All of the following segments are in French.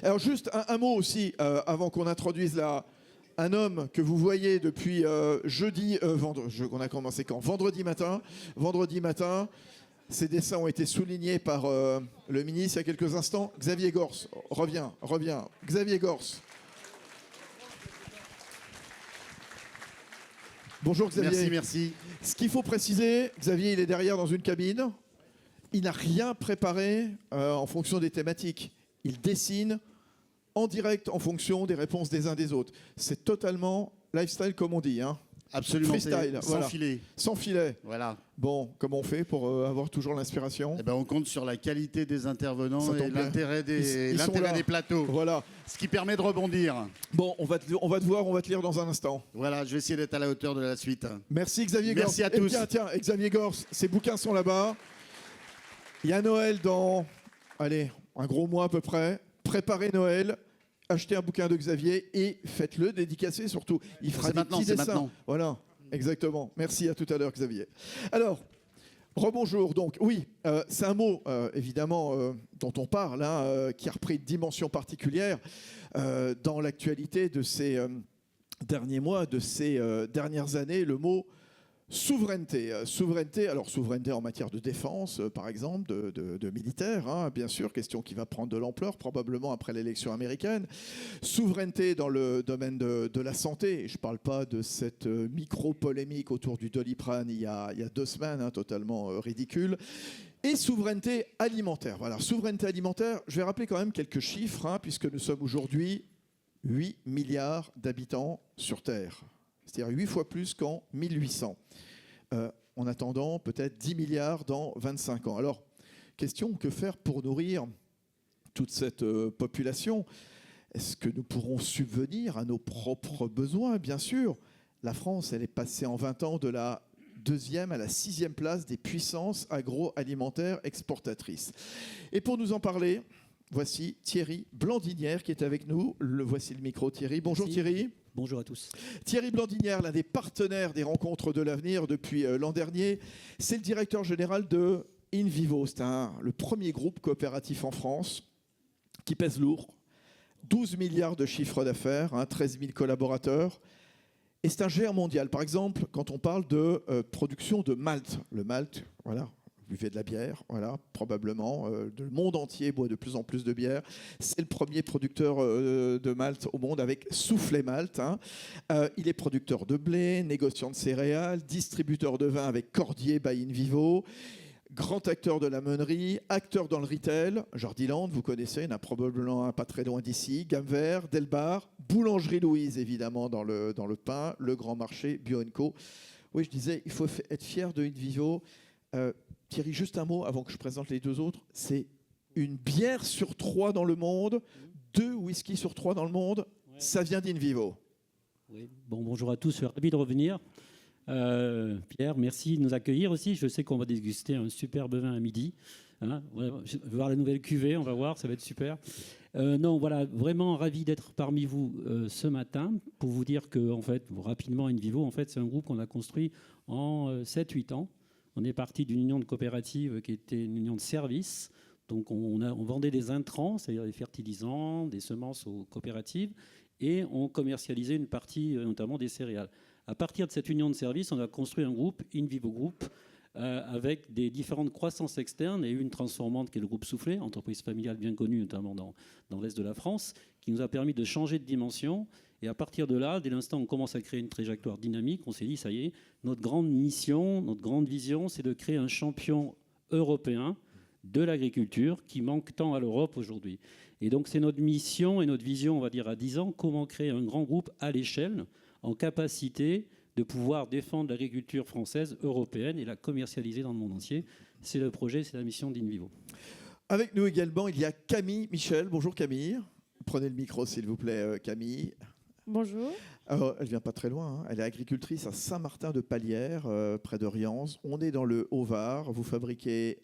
Alors juste un mot aussi, avant qu'on introduise un homme que vous voyez depuis on a commencé quand? Vendredi matin. Vendredi matin. Ces dessins ont été soulignés par le ministre il y a quelques instants. Xavier Gorce, reviens. Xavier Gorce. Bonjour Xavier. Merci. Ce qu'il faut préciser, Xavier, il est derrière dans une cabine. Il n'a rien préparé en fonction des thématiques. Il dessine en direct en fonction des réponses des uns des autres. C'est totalement lifestyle comme on dit. Hein. Absolument. Freestyle, sans filet. Sans filet. Voilà. Bon, comment on fait pour avoir toujours l'inspiration? Eh ben, on compte sur la qualité des intervenants et l'intérêt des plateaux. Voilà. Ce qui permet de rebondir. Bon, on va te voir, on va te lire dans un instant. Voilà, je vais essayer d'être à la hauteur de la suite. Merci Xavier Gorce. Merci à tous. Tiens, Xavier Gorce, ses bouquins sont là-bas. Il y a Noël dans, allez, un gros mois à peu près. Préparez Noël. Achetez un bouquin de Xavier et faites-le dédicacer surtout. Il fera des petits dessins. Maintenant. Voilà, exactement. Merci, à tout à l'heure Xavier. Alors, rebonjour. Donc oui, c'est un mot évidemment dont on parle, hein, qui a repris une dimension particulière dans l'actualité de ces derniers mois, de ces dernières années. Le mot souveraineté. Souveraineté en matière de défense, par exemple, de militaires, hein, bien sûr, question qui va prendre de l'ampleur, probablement après l'élection américaine. Souveraineté dans le domaine de la santé. Je ne parle pas de cette micro-polémique autour du Doliprane il y a 2 semaines, hein, totalement ridicule. Et souveraineté alimentaire. Voilà, souveraineté alimentaire, je vais rappeler quand même quelques chiffres, hein, puisque nous sommes aujourd'hui 8 milliards d'habitants sur Terre. C'est-à-dire 8 fois plus qu'en 1800. En attendant peut-être 10 milliards dans 25 ans. Alors, question, que faire pour nourrir toute cette population? Est-ce que nous pourrons subvenir à nos propres besoins? Bien sûr. La France, elle est passée en 20 ans de la 2e à la 6e place des puissances agroalimentaires exportatrices. Et pour nous en parler, voici Thierry Blandinière qui est avec nous. Voici le micro, Thierry. Bonjour. Merci. Thierry. Bonjour à tous. Thierry Blandinière, l'un des partenaires des Rencontres de l'avenir depuis l'an dernier, c'est le directeur général de InVivo. C'est le premier groupe coopératif en France qui pèse lourd. 12 milliards de chiffre d'affaires, 13 000 collaborateurs. Et c'est un géant mondial. Par exemple, quand on parle de production de malt, le malt, voilà, vous buvez de la bière, voilà, probablement. Le monde entier boit de plus en plus de bière. C'est le premier producteur de malt au monde avec Soufflet Malt. Hein. Il est producteur de blé, négociant de céréales, distributeur de vin avec Cordier by InVivo, grand acteur de la meunerie, acteur dans le retail. Jardiland, vous connaissez, il y en a probablement un pas très loin d'ici. Gamme Vert, Delbar, Boulangerie Louise, évidemment, dans le pain, le Grand Marché, Bio & Co. Oui, je disais, il faut être fier de InVivo. Thierry, juste un mot avant que je présente les 2 autres. C'est une bière sur 3 dans le monde, 2 whisky sur 3 dans le monde. Ouais. Ça vient d'InVivo. Oui. Bon, bonjour à tous, je suis ravi de revenir. Pierre, merci de nous accueillir aussi. Je sais qu'on va déguster un superbe vin à midi. Hein, je vais voir la nouvelle cuvée, on va voir, ça va être super. Non, voilà, vraiment ravi d'être parmi vous ce matin pour vous dire que, en fait, rapidement, InVivo, en fait, c'est un groupe qu'on a construit en 7-8 ans. On est parti d'une union de coopératives qui était une union de services. Donc on vendait des intrants, c'est-à-dire des fertilisants, des semences aux coopératives, et on commercialisait une partie, notamment des céréales. À partir de cette union de services, on a construit un groupe, InVivo Group, avec des différentes croissances externes et une transformante qui est le groupe Soufflet, entreprise familiale bien connue, notamment dans l'Est de la France, qui nous a permis de changer de dimension. Et à partir de là, dès l'instant où on commence à créer une trajectoire dynamique, on s'est dit, ça y est, notre grande mission, notre grande vision, c'est de créer un champion européen de l'agriculture qui manque tant à l'Europe aujourd'hui. Et donc c'est notre mission et notre vision, on va dire à 10 ans, comment créer un grand groupe à l'échelle, en capacité de pouvoir défendre l'agriculture française, européenne et la commercialiser dans le monde entier. C'est le projet, c'est la mission d'InVivo. Avec nous également, il y a Camille Michel. Bonjour Camille. Prenez le micro s'il vous plaît, Camille. Bonjour. Alors, elle vient pas très loin, hein. Elle est agricultrice à Saint-Martin-de-Palière, près de Rianze. On est dans le Haut-Var. Vous fabriquez,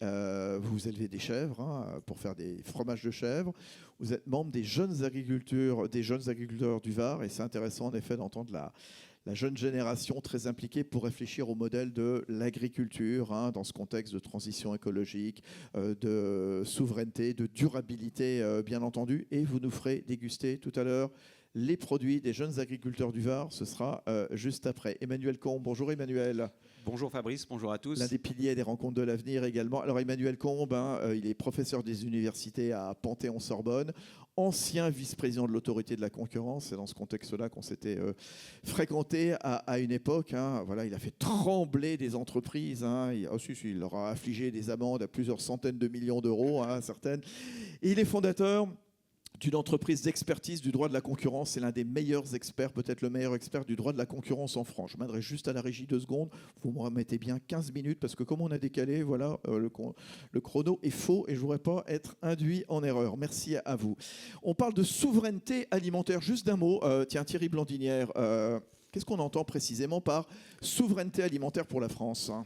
vous élevez des chèvres, hein, pour faire des fromages de chèvre. Vous êtes membre des jeunes agriculteurs du Var. Et c'est intéressant, en effet, d'entendre la jeune génération très impliquée pour réfléchir au modèle de l'agriculture, hein, dans ce contexte de transition écologique, de souveraineté, de durabilité, bien entendu. Et vous nous ferez déguster tout à l'heure les produits des jeunes agriculteurs du Var. Ce sera juste après. Emmanuel Combe. Bonjour Emmanuel. Bonjour Fabrice, bonjour à tous. L'un des piliers des rencontres de l'avenir également. Alors Emmanuel Combe, hein, il est professeur des universités à Panthéon-Sorbonne, ancien vice-président de l'autorité de la concurrence. C'est dans ce contexte-là qu'on s'était fréquenté à une époque, hein. Voilà, il a fait trembler des entreprises, hein. Il leur a affligé des amendes à plusieurs centaines de millions d'euros, hein, certaines. Et il est fondateur d'une entreprise d'expertise du droit de la concurrence. C'est l'un des meilleurs experts, peut-être le meilleur expert du droit de la concurrence en France. Je m'adresse juste à la régie 2 secondes. Vous me remettez bien 15 minutes parce que comme on a décalé, voilà, le chrono est faux et je ne voudrais pas être induit en erreur. Merci à vous. On parle de souveraineté alimentaire. Juste d'un mot, tiens, Thierry Blandinière, qu'est-ce qu'on entend précisément par souveraineté alimentaire pour la France, hein?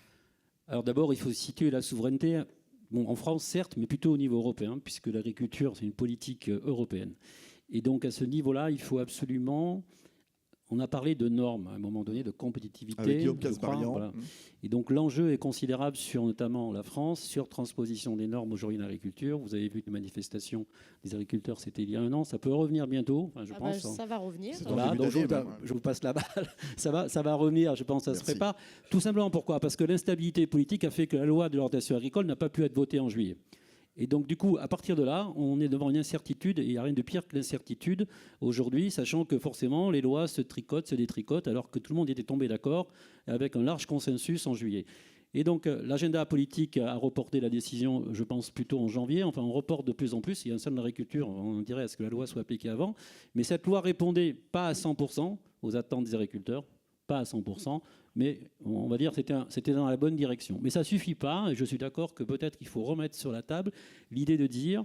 Alors d'abord, il faut situer la souveraineté. Bon, en France, certes, mais plutôt au niveau européen, puisque l'agriculture, c'est une politique européenne. Et donc, à ce niveau-là, il faut absolument... On a parlé de normes, à un moment donné, de compétitivité. Avec Guillaume Casbarian. Voilà. Et donc, l'enjeu est considérable sur notamment la France, sur transposition des normes aujourd'hui en agriculture. Vous avez vu les manifestations des agriculteurs, c'était il y a 1 an. Ça peut revenir bientôt, enfin, je pense. Ça va revenir. Voilà, donc je vous passe la balle. Ça va revenir, je pense, ça se prépare. Tout simplement pourquoi ? Parce que l'instabilité politique a fait que la loi de l'orientation agricole n'a pas pu être votée en juillet. Et donc, du coup, à partir de là, on est devant une incertitude, et il n'y a rien de pire que l'incertitude aujourd'hui, sachant que forcément, les lois se tricotent, se détricotent, alors que tout le monde était tombé d'accord avec un large consensus en juillet. Et donc, l'agenda politique a reporté la décision, je pense, plutôt en janvier. Enfin, on reporte de plus en plus. Il y a un seul d'agriculture, on dirait à ce que la loi soit appliquée avant. Mais cette loi répondait pas à 100% aux attentes des agriculteurs, pas à 100%, mais on va dire que c'était dans la bonne direction. Mais ça ne suffit pas, et je suis d'accord que peut-être qu'il faut remettre sur la table l'idée de dire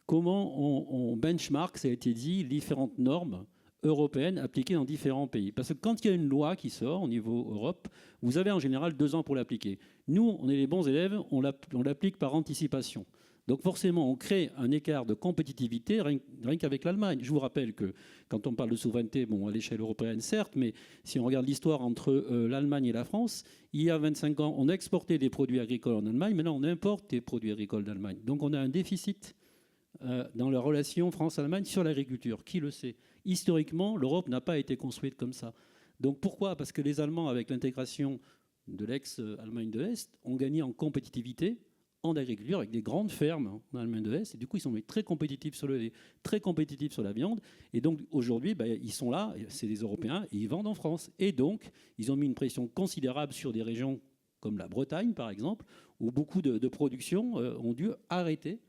comment on benchmark, ça a été dit, différentes normes européennes appliquées dans différents pays. Parce que quand il y a une loi qui sort au niveau Europe, vous avez en général 2 ans pour l'appliquer. Nous, on est les bons élèves, on l'applique par anticipation. Donc forcément, on crée un écart de compétitivité rien qu'avec l'Allemagne. Je vous rappelle que quand on parle de souveraineté, bon, à l'échelle européenne, certes, mais si on regarde l'histoire entre l'Allemagne et la France, il y a 25 ans, on exportait des produits agricoles en Allemagne, maintenant on importe des produits agricoles d'Allemagne. Donc on a un déficit dans la relation France-Allemagne sur l'agriculture. Qui le sait ? Historiquement, l'Europe n'a pas été construite comme ça. Donc pourquoi ? Parce que les Allemands, avec l'intégration de l'ex-Allemagne de l'Est, ont gagné en compétitivité en agriculture avec des grandes fermes en Allemagne de l'Est. Et du coup, ils sont très compétitifs sur le lait, très compétitifs sur la viande. Et donc, aujourd'hui, ils sont là, c'est des Européens, et ils vendent en France. Et donc, ils ont mis une pression considérable sur des régions comme la Bretagne, par exemple, où beaucoup de productions ont dû arrêter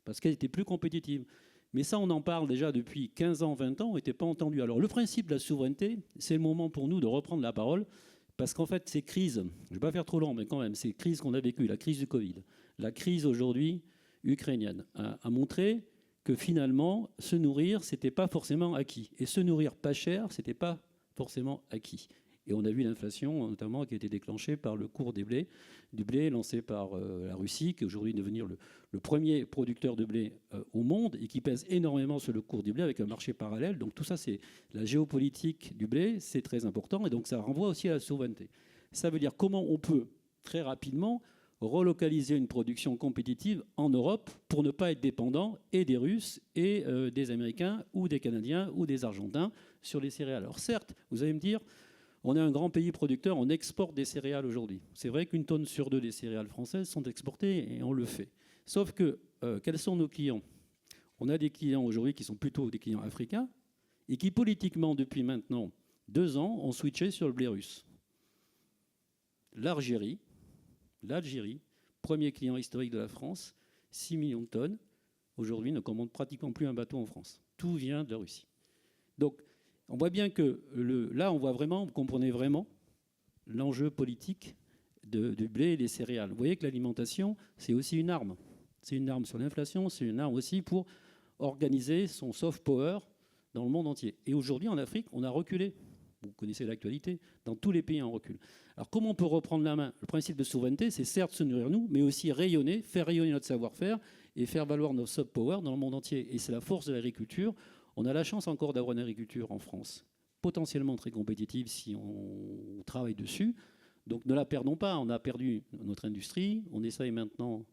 parce qu'elles étaient plus compétitives. Mais ça, on en parle déjà depuis 15 ans, 20 ans, on n'était pas entendu. Alors, le principe de la souveraineté, c'est le moment pour nous de reprendre la parole, parce qu'en fait, ces crises, je ne vais pas faire trop long, mais quand même, ces crises qu'on a vécues, la crise du Covid, la crise aujourd'hui ukrainienne, a montré que finalement, se nourrir, ce n'était pas forcément acquis. Et se nourrir pas cher, ce n'était pas forcément acquis. Et on a vu l'inflation, notamment, qui a été déclenchée par le cours du blé lancé par la Russie, qui est aujourd'hui devenu le premier producteur de blé au monde et qui pèse énormément sur le cours du blé avec un marché parallèle. Donc tout ça, c'est la géopolitique du blé, c'est très important. Et donc ça renvoie aussi à la souveraineté. Ça veut dire comment on peut, très rapidement, relocaliser une production compétitive en Europe pour ne pas être dépendant et des Russes et des Américains ou des Canadiens ou des Argentins sur les céréales. Alors certes, vous allez me dire, on est un grand pays producteur, on exporte des céréales aujourd'hui. C'est vrai qu'une tonne sur 2 des céréales françaises sont exportées et on le fait. Sauf que, quels sont nos clients ? On a des clients aujourd'hui qui sont plutôt des clients africains et qui politiquement, depuis maintenant 2 ans, ont switché sur le blé russe. L'Algérie, premier client historique de la France, 6 millions de tonnes, aujourd'hui ne commande pratiquement plus un bateau en France. Tout vient de la Russie. Donc, on voit bien que là, on voit vraiment, vous comprenez vraiment l'enjeu politique du blé et des céréales. Vous voyez que l'alimentation, c'est aussi une arme. C'est une arme sur l'inflation, c'est une arme aussi pour organiser son soft power dans le monde entier. Et aujourd'hui, en Afrique, on a reculé. Vous connaissez l'actualité, dans tous les pays, on recule. Alors comment on peut reprendre la main? Le principe de souveraineté, c'est certes se nourrir nous, mais aussi rayonner, faire rayonner notre savoir-faire et faire valoir nos soft power dans le monde entier. Et c'est la force de l'agriculture. On a la chance encore d'avoir une agriculture en France potentiellement très compétitive si on travaille dessus. Donc ne la perdons pas. On a perdu notre industrie. On essaye maintenant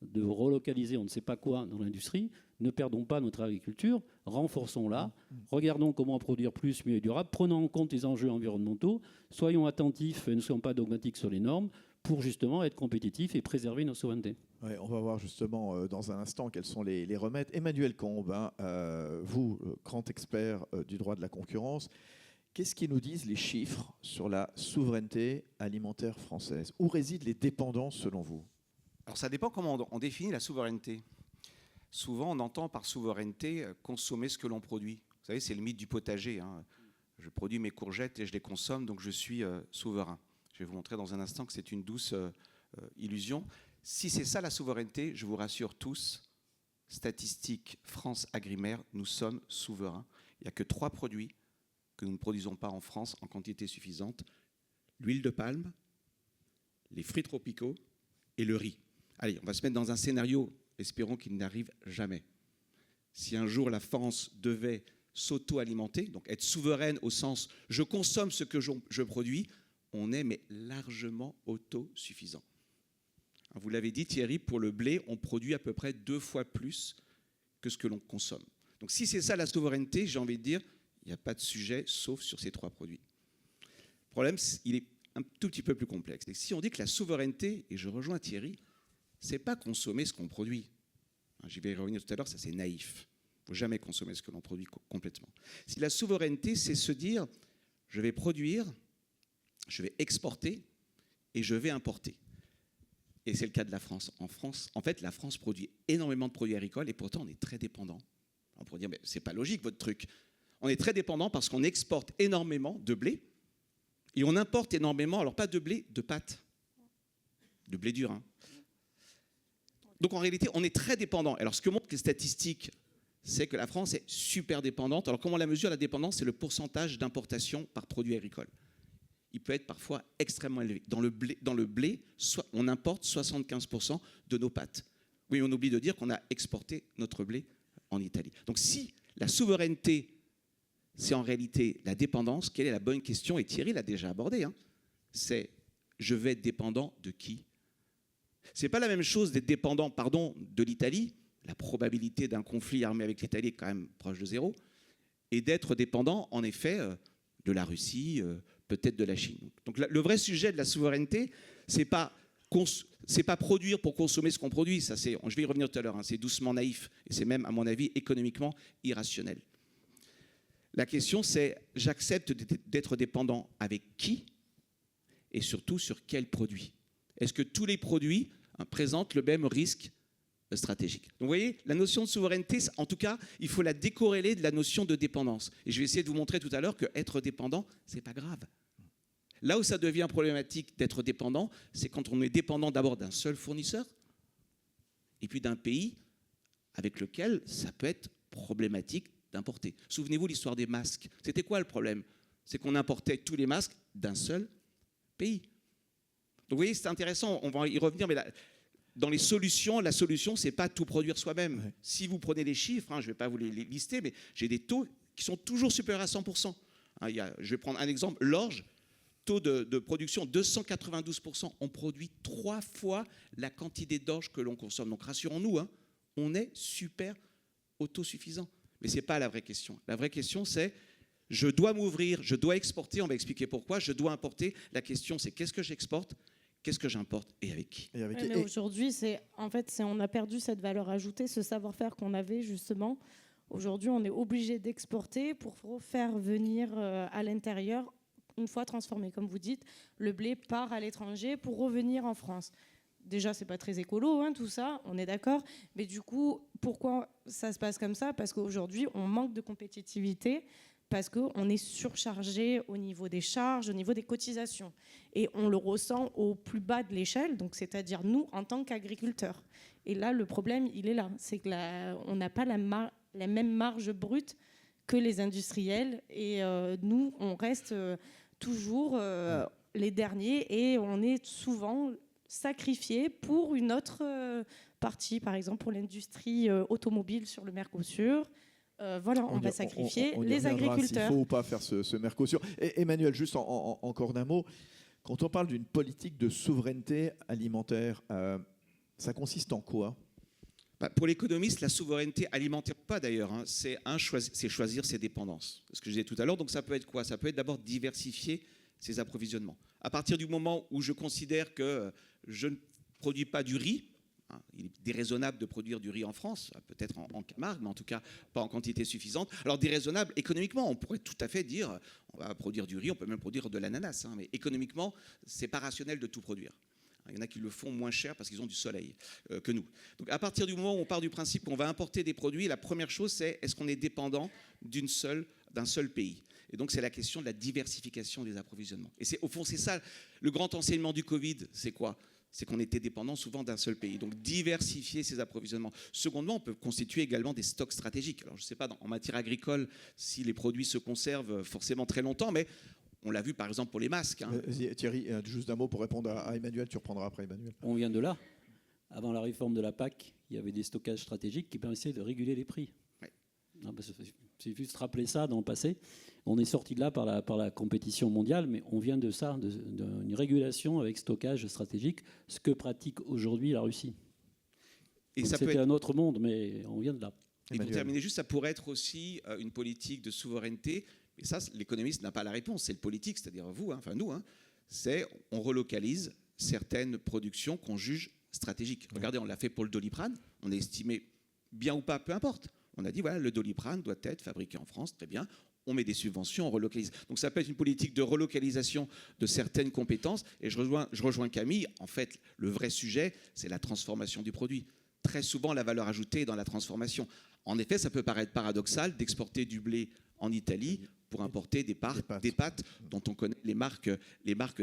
de relocaliser on ne sait pas quoi dans l'industrie. Ne perdons pas notre agriculture, renforçons-la, regardons comment produire plus, mieux et durable, prenons en compte les enjeux environnementaux, soyons attentifs et ne soyons pas dogmatiques sur les normes pour justement être compétitifs et préserver nos souverainetés. Ouais, on va voir justement dans un instant quels sont les remèdes. Emmanuel Combe, vous, grand expert du droit de la concurrence, qu'est-ce qui nous disent les chiffres sur la souveraineté alimentaire française? Où résident les dépendances selon vous? Alors ça dépend comment on définit la souveraineté. Souvent, on entend par souveraineté consommer ce que l'on produit. Vous savez, c'est le mythe du potager. Hein. Je produis mes courgettes et je les consomme, donc je suis souverain. Je vais vous montrer dans un instant que c'est une douce illusion. Si c'est ça la souveraineté, je vous rassure tous, statistiques France Agrimaire, nous sommes souverains. Il n'y a que 3 produits que nous ne produisons pas en France en quantité suffisante. L'huile de palme, les fruits tropicaux et le riz. Allez, on va se mettre dans un scénario, espérons qu'il n'arrive jamais. Si un jour la France devait s'auto-alimenter, donc être souveraine au sens je consomme ce que je produis, on est mais largement autosuffisant. Vous l'avez dit Thierry, pour le blé, on produit à peu près 2 fois plus que ce que l'on consomme. Donc si c'est ça la souveraineté, j'ai envie de dire, il n'y a pas de sujet sauf sur ces 3 produits. Le problème, il est un tout petit peu plus complexe. Et si on dit que la souveraineté, et je rejoins Thierry, c'est pas consommer ce qu'on produit. J'y vais revenir tout à l'heure, ça c'est naïf. Il ne faut jamais consommer ce que l'on produit complètement. Si la souveraineté, c'est se dire, je vais produire, je vais exporter et je vais importer. Et c'est le cas de la France. En fait, la France produit énormément de produits agricoles et pourtant on est très dépendant. On pourrait dire, mais c'est pas logique votre truc. On est très dépendant parce qu'on exporte énormément de blé et on importe énormément, alors pas de blé, de pâtes, de blé dur. Hein. Donc en réalité, on est très dépendant. Alors ce que montrent les statistiques, c'est que la France est super dépendante. Alors comment on la mesure, la dépendance? C'est le pourcentage d'importation par produit agricole. Il peut être parfois extrêmement élevé. Dans le blé, on importe 75% de nos pâtes. Oui, on oublie de dire qu'on a exporté notre blé en Italie. Donc si la souveraineté, c'est en réalité la dépendance, quelle est la bonne question? Et Thierry l'a déjà abordé. Hein. C'est je vais être dépendant de qui? Ce n'est pas la même chose d'être dépendant, de l'Italie. La probabilité d'un conflit armé avec l'Italie est quand même proche de 0. Et d'être dépendant, en effet, de la Russie, peut-être de la Chine. Donc le vrai sujet de la souveraineté, c'est pas produire pour consommer ce qu'on produit. Ça, je vais y revenir tout à l'heure. Hein, c'est doucement naïf et c'est même, à mon avis, économiquement irrationnel. La question, c'est j'accepte d'être dépendant avec qui et surtout sur quels produits? Est-ce que tous les produits présentent le même risque stratégique? Donc vous voyez, la notion de souveraineté, en tout cas, il faut la décorréler de la notion de dépendance. Et je vais essayer de vous montrer tout à l'heure qu'être dépendant, ce n'est pas grave. Là où ça devient problématique d'être dépendant, c'est quand on est dépendant d'abord d'un seul fournisseur et puis d'un pays avec lequel ça peut être problématique d'importer. Souvenez-vous l'histoire des masques. C'était quoi le problème? C'est qu'on importait tous les masques d'un seul pays. Donc vous voyez, c'est intéressant, on va y revenir, mais dans les solutions, la solution, ce n'est pas tout produire soi-même. Ouais. Si vous prenez les chiffres, je ne vais pas vous les lister, mais j'ai des taux qui sont toujours supérieurs à 100%. Je vais prendre un exemple, l'orge, taux de production 292%. On produit 3 fois la quantité d'orge que l'on consomme. Donc rassurons-nous, on est super autosuffisant. Mais ce n'est pas la vraie question. La vraie question, c'est je dois m'ouvrir, je dois exporter, on va expliquer pourquoi, je dois importer. La question, c'est qu'est-ce que j'exporte, qu'est-ce que j'importe et avec qui? Mais aujourd'hui, on a perdu cette valeur ajoutée, ce savoir-faire qu'on avait justement. Aujourd'hui, on est obligé d'exporter pour faire venir à l'intérieur, une fois transformé, comme vous dites, le blé part à l'étranger pour revenir en France. Déjà, c'est pas très écolo, tout ça, on est d'accord. Mais du coup, pourquoi ça se passe comme ça? Parce qu'aujourd'hui, on manque de compétitivité, parce qu'on est surchargé au niveau des charges, au niveau des cotisations. Et on le ressent au plus bas de l'échelle, donc c'est-à-dire nous, en tant qu'agriculteurs. Et là, le problème, il est là. C'est qu'on n'a pas la même marge brute que les industriels. Et nous, on reste toujours les derniers et on est souvent sacrifiés pour une autre partie, par exemple pour l'industrie automobile sur le Mercosur. Voilà, on va sacrifier les agriculteurs. Il faut ou pas faire ce Mercosur. Et Emmanuel, juste encore d'un mot, quand on parle d'une politique de souveraineté alimentaire, ça consiste en quoi ? Pour l'économiste, la souveraineté alimentaire, pas d'ailleurs, hein, c'est choisir ses dépendances. Ce que je disais tout à l'heure, donc ça peut être quoi ? Ça peut être d'abord diversifier ses approvisionnements. À partir du moment où je considère que je ne produis pas du riz, il est déraisonnable de produire du riz en France, peut-être en Camargue, mais en tout cas pas en quantité suffisante. Alors déraisonnable économiquement, on pourrait tout à fait dire on va produire du riz, on peut même produire de l'ananas, hein, mais économiquement, c'est pas rationnel de tout produire. Il y en a qui le font moins cher parce qu'ils ont du soleil que nous. Donc à partir du moment où on part du principe qu'on va importer des produits, la première chose c'est est-ce qu'on est dépendant d'un seul pays ? Et donc c'est la question de la diversification des approvisionnements. Et au fond c'est ça, le grand enseignement du Covid, c'est quoi ? C'est qu'on était dépendant souvent d'un seul pays. Donc diversifier ses approvisionnements. Secondement, on peut constituer également des stocks stratégiques. Alors je ne sais pas en matière agricole si les produits se conservent forcément très longtemps, mais on l'a vu par exemple pour les masques. Hein. Thierry, juste un mot pour répondre à Emmanuel, tu reprendras après Emmanuel. On vient de là. Avant la réforme de la PAC, il y avait des stockages stratégiques qui permettaient de réguler les prix. Ouais. C'est juste rappeler ça dans le passé. On est sorti de là par la compétition mondiale, mais on vient de ça, d'une régulation avec stockage stratégique, ce que pratique aujourd'hui la Russie. Et ça c'était un autre monde, mais on vient de là. Et pour terminer juste, ça pourrait être aussi une politique de souveraineté. Et ça, l'économiste n'a pas la réponse, c'est le politique, c'est-à-dire vous, hein, enfin nous. Hein, c'est on relocalise certaines productions qu'on juge stratégiques. Ouais. Regardez, on l'a fait pour le Doliprane, on a estimé bien ou pas, peu importe. On a dit voilà, le Doliprane doit être fabriqué en France, très bien. On met des subventions, on relocalise. Donc ça peut être une politique de relocalisation de certaines compétences. Et je rejoins Camille. En fait, le vrai sujet, c'est la transformation du produit. Très souvent, la valeur ajoutée est dans la transformation. En effet, ça peut paraître paradoxal d'exporter du blé en Italie pour importer des pâtes dont on connaît les marques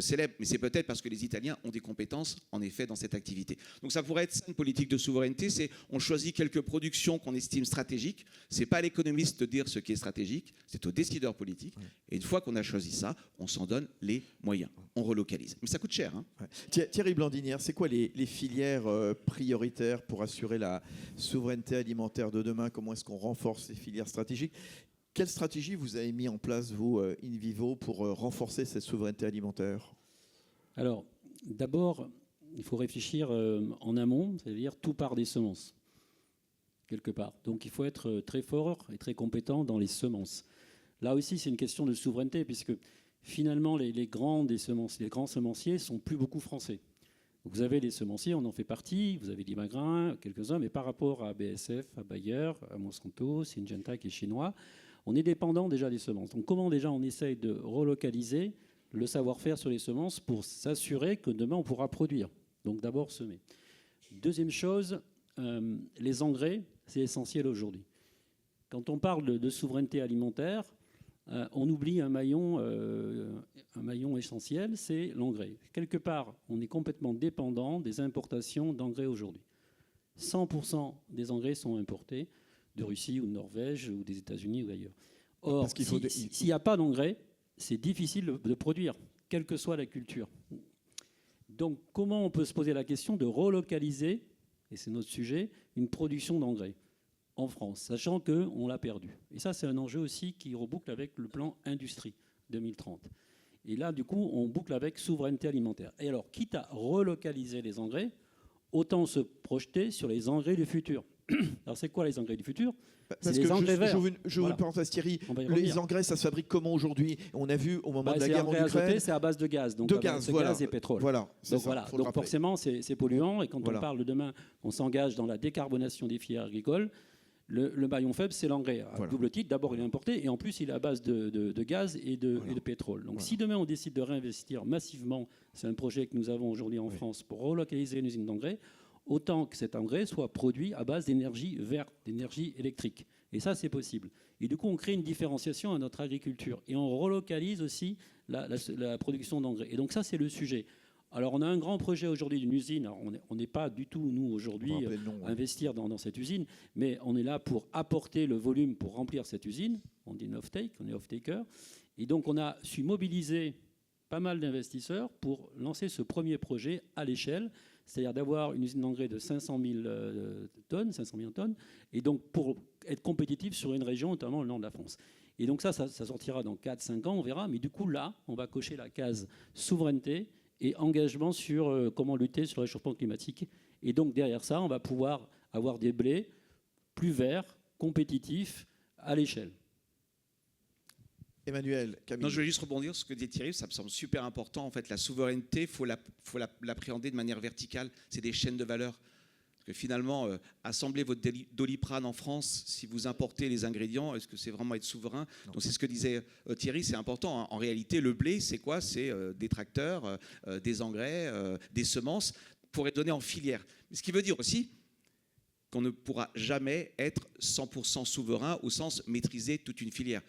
célèbres. Mais c'est peut-être parce que les Italiens ont des compétences, en effet, dans cette activité. Donc ça pourrait être ça, une politique de souveraineté, c'est on choisit quelques productions qu'on estime stratégiques. Ce n'est pas à l'économiste de dire ce qui est stratégique, c'est aux décideurs politiques. Et une fois qu'on a choisi ça, on s'en donne les moyens. On relocalise. Mais ça coûte cher. Hein. Thierry Blandinière, c'est quoi les filières prioritaires pour assurer la souveraineté alimentaire de demain ? Comment est-ce qu'on renforce ces filières stratégiques ? Quelle stratégie vous avez mis en place, vous, in vivo, pour renforcer cette souveraineté alimentaire ? Alors, d'abord, il faut réfléchir en amont, c'est-à-dire tout part des semences, quelque part. Donc, il faut être très fort et très compétent dans les semences. Là aussi, c'est une question de souveraineté, puisque finalement, les grands semenciers sont plus beaucoup français. Vous avez les semenciers, on en fait partie, vous avez l'Imagrin, quelques-uns, mais par rapport à BASF, à Bayer, à Monsanto, Syngenta qui est chinois, on est dépendant déjà des semences. Donc comment déjà on essaye de relocaliser le savoir-faire sur les semences pour s'assurer que demain on pourra produire. Donc d'abord semer. Deuxième chose, les engrais, c'est essentiel aujourd'hui. Quand on parle de souveraineté alimentaire, on oublie un maillon essentiel, c'est l'engrais. Quelque part, on est complètement dépendant des importations d'engrais aujourd'hui. 100% des engrais sont importés de Russie ou de Norvège ou des États-Unis ou d'ailleurs. Or, s'il n'y a pas d'engrais, c'est difficile de produire, quelle que soit la culture. Donc, comment on peut se poser la question de relocaliser, et c'est notre sujet, une production d'engrais en France, sachant qu'on l'a perdu. Et ça, c'est un enjeu aussi qui reboucle avec le plan Industrie 2030. Et là, du coup, on boucle avec souveraineté alimentaire. Et alors, quitte à relocaliser les engrais, autant se projeter sur les engrais du futur. Alors, c'est quoi les engrais du futur ? Parce c'est les engrais verts. Je vous parenthèse, Thierry. Les engrais, ça se fabrique comment aujourd'hui ? On a vu au moment de la guerre en Ukraine. C'est à base de gaz. Donc gaz et pétrole. Donc forcément, c'est polluant. Et quand on parle de demain, on s'engage dans la décarbonation des filières agricoles. Le maillon faible, c'est l'engrais. À double titre, d'abord, il est importé. Et en plus, il est à base de gaz et de pétrole. Donc si demain, on décide de réinvestir massivement, c'est un projet que nous avons aujourd'hui en France pour relocaliser une usine d'engrais, autant que cet engrais soit produit à base d'énergie verte, d'énergie électrique. Et ça, c'est possible. Et du coup, on crée une différenciation à notre agriculture. Et on relocalise aussi la production d'engrais. Et donc ça, c'est le sujet. Alors, on a un grand projet aujourd'hui d'une usine. Alors, on n'est pas du tout, nous, aujourd'hui, investir dans cette usine, mais on est là pour apporter le volume pour remplir cette usine. on dit off-take, on est off-taker. Et donc on a su mobiliser pas mal d'investisseurs pour lancer ce premier projet à l'échelle, c'est-à-dire d'avoir une usine d'engrais de 500 000 tonnes, 500 millions de tonnes, et donc pour être compétitif sur une région, notamment le nord de la France. Et donc ça sortira dans 4-5 ans, on verra, mais du coup là, on va cocher la case souveraineté et engagement sur comment lutter sur le réchauffement climatique. Et donc derrière ça, on va pouvoir avoir des blés plus verts, compétitifs, à l'échelle. Emmanuel, Camille. Non, je voulais juste rebondir sur ce que dit Thierry, ça me semble super important. En fait, la souveraineté, il faut l'appréhender de manière verticale. C'est des chaînes de valeur. Parce que finalement, assembler votre Doliprane en France, si vous importez les ingrédients, est-ce que c'est vraiment être souverain? Donc c'est ce que disait Thierry, c'est important. Hein. En réalité, le blé, c'est quoi? C'est des tracteurs, des engrais, des semences pour être donné en filière. Mais ce qui veut dire aussi qu'on ne pourra jamais être 100% souverain au sens maîtriser toute une filière.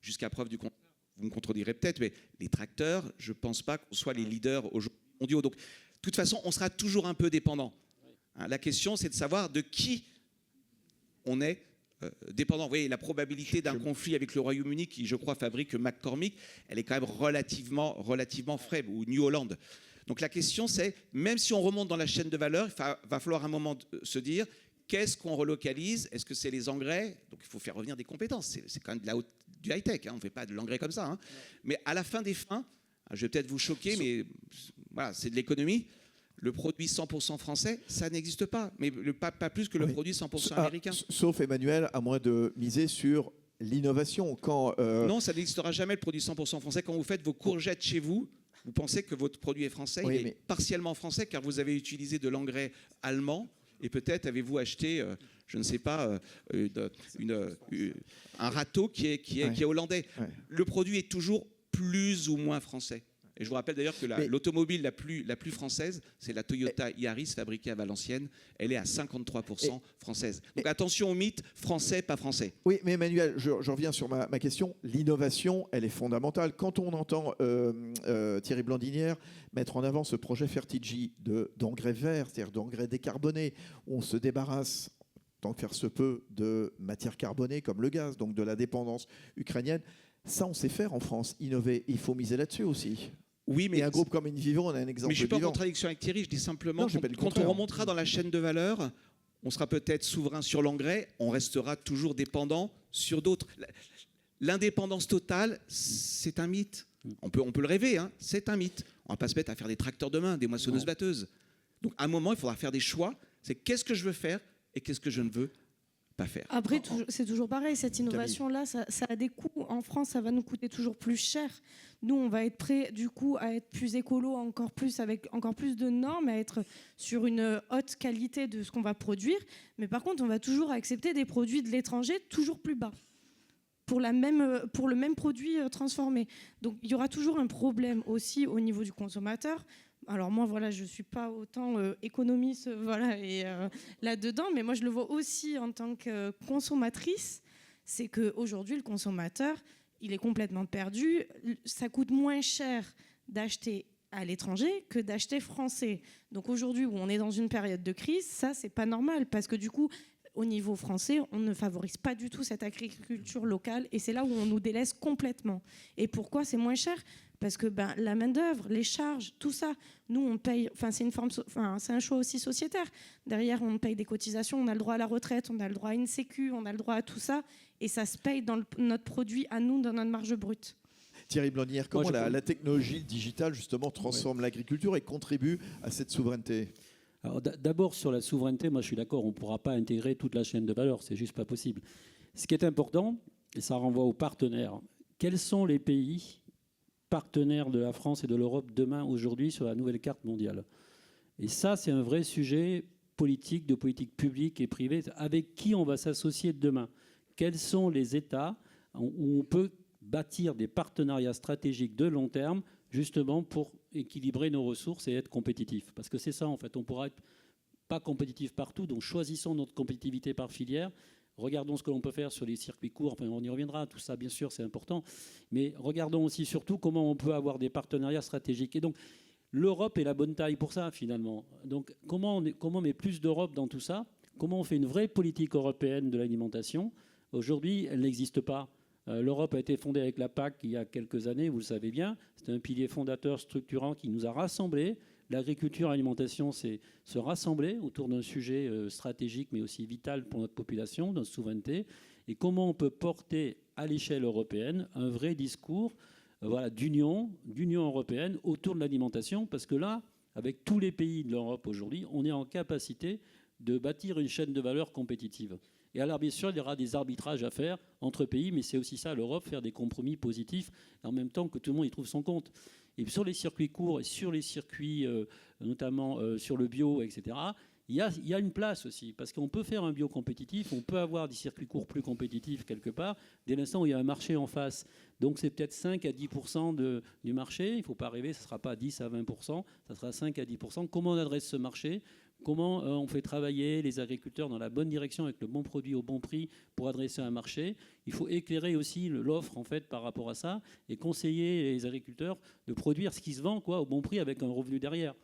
Jusqu'à preuve du contraire, vous me contredirez peut-être, mais les tracteurs, je ne pense pas qu'on soit les leaders mondiaux. Donc, de toute façon, on sera toujours un peu dépendant. Hein, la question, c'est de savoir de qui on est dépendant. Vous voyez, la probabilité d'un conflit avec le Royaume-Uni, qui, je crois, fabrique McCormick, elle est quand même relativement faible, ou New Holland. Donc, la question, c'est, même si on remonte dans la chaîne de valeur, il va falloir un moment se dire, qu'est-ce qu'on relocalise? Est-ce que c'est les engrais? Donc il faut faire revenir des compétences. C'est quand même du high-tech. Hein. On ne fait pas de l'engrais comme ça. Hein. Mais à la fin des fins, je vais peut-être vous choquer, mais voilà, c'est de l'économie. Le produit 100% français, ça n'existe pas. Mais pas plus que le produit 100% américain. Sauf, Emmanuel, à moins de miser sur l'innovation. Non, ça n'existera jamais, le produit 100% français. Quand vous faites vos courgettes chez vous, vous pensez que votre produit est français. Il est partiellement français, car vous avez utilisé de l'engrais allemand. Et peut-être avez-vous acheté, je ne sais pas, un râteau qui est hollandais. Ouais. Le produit est toujours plus ou moins français. Et je vous rappelle d'ailleurs que l'automobile la plus française, c'est la Toyota Yaris fabriquée à Valenciennes. Elle est à 53% française. Donc attention au mythe français, pas français. Oui, mais Emmanuel, je reviens sur ma question. L'innovation, elle est fondamentale. Quand on entend Thierry Blandinière mettre en avant ce projet Fertiggi d'engrais verts, c'est-à-dire d'engrais décarbonés, où on se débarrasse, tant que faire se peut, de matières carbonées comme le gaz, donc de la dépendance ukrainienne, ça on sait faire en France, innover. Il faut miser là-dessus aussi. Oui, mais un groupe comme InVivo, on a un exemple. Mais je ne suis pas en vivant. contradiction avec Thierry, je dis simplement que quand on remontera dans la chaîne de valeur, on sera peut-être souverain sur l'engrais, on restera toujours dépendant sur d'autres. L'indépendance totale, c'est un mythe. On peut le rêver, hein, c'est un mythe. On ne va pas se mettre à faire des tracteurs demain, des moissonneuses-batteuses. Donc à un moment, il faudra faire des choix. C'est qu'est-ce que je veux faire et qu'est-ce que je ne veux pas faire. Après, c'est toujours pareil, cette innovation-là, ça a des coûts. En France, ça va nous coûter toujours plus cher. Nous, on va être prêts, du coup, à être plus écolo, encore plus, avec encore plus de normes, à être sur une haute qualité de ce qu'on va produire. Mais par contre, on va toujours accepter des produits de l'étranger toujours plus bas pour le même produit transformé. Donc, il y aura toujours un problème aussi au niveau du consommateur. Alors moi, voilà, je ne suis pas autant économiste là-dedans, mais moi, je le vois aussi en tant que consommatrice. C'est qu'aujourd'hui, le consommateur, il est complètement perdu. Ça coûte moins cher d'acheter à l'étranger que d'acheter français. Donc aujourd'hui, où on est dans une période de crise, ça, c'est pas normal, parce que du coup, au niveau français, on ne favorise pas du tout cette agriculture locale, et c'est là où on nous délaisse complètement. Et pourquoi c'est moins cher ? Parce que la main-d'œuvre, les charges, tout ça, nous, on paye. C'est un choix aussi sociétaire. Derrière, on paye des cotisations, on a le droit à la retraite, on a le droit à une sécu, on a le droit à tout ça. Et ça se paye dans notre produit à nous, dans notre marge brute. Thierry Blandinière, comment la technologie digitale, justement, transforme l'agriculture et contribue à cette souveraineté ? Alors, d'abord, sur la souveraineté, moi, je suis d'accord, on ne pourra pas intégrer toute la chaîne de valeur. C'est juste pas possible. Ce qui est important, et ça renvoie aux partenaires, quels sont les pays partenaires de la France et de l'Europe demain, aujourd'hui, sur la nouvelle carte mondiale. Et ça, c'est un vrai sujet politique, de politique publique et privée. Avec qui on va s'associer demain ? Quels sont les États où on peut bâtir des partenariats stratégiques de long terme, justement pour équilibrer nos ressources et être compétitifs ? Parce que c'est ça, en fait. On ne pourra être pas compétitif partout, donc choisissons notre compétitivité par filière. Regardons ce que l'on peut faire sur les circuits courts, enfin, on y reviendra, tout ça bien sûr c'est important, mais regardons aussi surtout comment on peut avoir des partenariats stratégiques. Et donc l'Europe est la bonne taille pour ça finalement. Donc comment on met plus d'Europe dans tout ça ? Comment on fait une vraie politique européenne de l'alimentation ? Aujourd'hui, elle n'existe pas. L'Europe a été fondée avec la PAC il y a quelques années, vous le savez bien. C'est un pilier fondateur structurant qui nous a rassemblés. L'agriculture et l'alimentation, c'est se rassembler autour d'un sujet stratégique, mais aussi vital pour notre population, notre souveraineté. Et comment on peut porter à l'échelle européenne un vrai discours d'union européenne autour de l'alimentation. Parce que là, avec tous les pays de l'Europe aujourd'hui, on est en capacité de bâtir une chaîne de valeur compétitive. Et alors, bien sûr, il y aura des arbitrages à faire entre pays, mais c'est aussi ça, l'Europe, faire des compromis positifs, en même temps que tout le monde y trouve son compte. Et sur les circuits courts et sur les circuits, notamment sur le bio, etc., il y a une place aussi, parce qu'on peut faire un bio compétitif, on peut avoir des circuits courts plus compétitifs quelque part, dès l'instant où il y a un marché en face. Donc c'est peut-être 5 à 10% du marché, il ne faut pas rêver, ce ne sera pas 10 à 20%, ça sera 5 à 10%. Comment on adresse ce marché ? Comment on fait travailler les agriculteurs dans la bonne direction avec le bon produit au bon prix pour adresser un marché. Il faut éclairer aussi l'offre en fait par rapport à ça et conseiller les agriculteurs de produire ce qui se vend au bon prix avec un revenu derrière.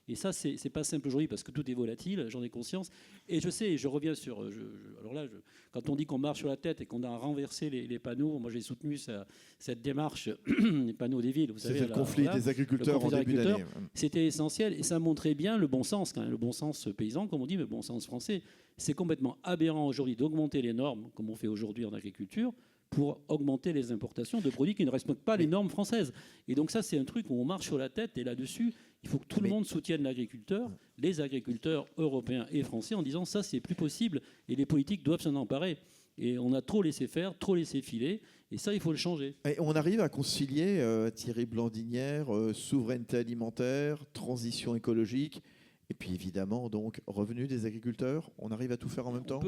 Et ça, c'est pas simple aujourd'hui parce que tout est volatile, j'en ai conscience. Et je sais, je reviens sur... alors là, quand on dit qu'on marche sur la tête et qu'on a renversé les panneaux, moi j'ai soutenu cette démarche, les panneaux des villes. Vous savez, c'était le conflit des agriculteurs en début d'année. C'était essentiel et ça montrait bien le bon sens, quand même, le bon sens paysan, comme on dit, mais le bon sens français. C'est complètement aberrant aujourd'hui d'augmenter les normes, comme on fait aujourd'hui en agriculture, pour augmenter les importations de produits qui ne respectent pas les normes françaises. Et donc ça, c'est un truc où on marche sur la tête. Et là-dessus, il faut que tout le monde soutienne l'agriculteur, les agriculteurs européens et français, en disant ça, c'est plus possible. Et les politiques doivent s'en emparer. Et on a trop laissé faire, trop laissé filer. Et ça, il faut le changer. Et on arrive à concilier, Thierry Blandinière, souveraineté alimentaire, transition écologique, et puis évidemment, donc, revenus des agriculteurs. On arrive à tout faire en même temps ?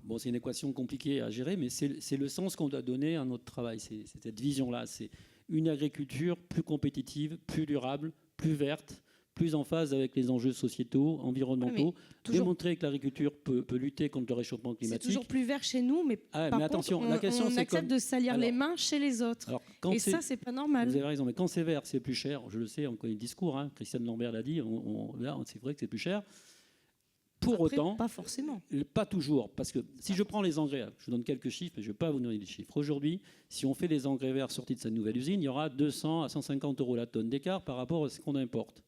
Bon, c'est une équation compliquée à gérer, mais c'est le sens qu'on doit donner à notre travail. C'est cette vision-là. C'est une agriculture plus compétitive, plus durable, plus verte, plus en phase avec les enjeux sociétaux, environnementaux, démontrer que l'agriculture peut lutter contre le réchauffement climatique. C'est toujours plus vert chez nous, mais par attention, contre, la question, on accepte de salir les mains chez les autres. Alors, et ça, c'est pas normal. Vous avez raison, mais quand c'est vert, c'est plus cher. Je le sais, on connaît le discours, Christiane Lambert l'a dit, là, c'est vrai que c'est plus cher. Pour autant, pas forcément. Pas toujours, parce que si je prends les engrais, je vous donne quelques chiffres, mais je ne vais pas vous donner les chiffres. Aujourd'hui, si on fait des engrais verts sortis de cette nouvelle usine, il y aura 200 à 150 € la tonne d'écart par rapport à ce qu'on importe.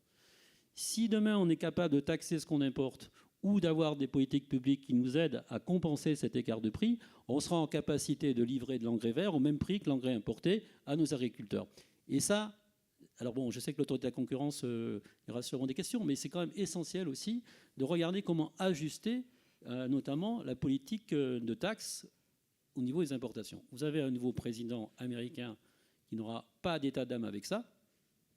Si demain on est capable de taxer ce qu'on importe ou d'avoir des politiques publiques qui nous aident à compenser cet écart de prix, on sera en capacité de livrer de l'engrais vert au même prix que l'engrais importé à nos agriculteurs. Et ça, alors bon, je sais que l'autorité de la concurrence, il y aura sûrement des questions, mais c'est quand même essentiel aussi de regarder comment ajuster notamment la politique de taxes au niveau des importations. Vous avez un nouveau président américain qui n'aura pas d'état d'âme avec ça,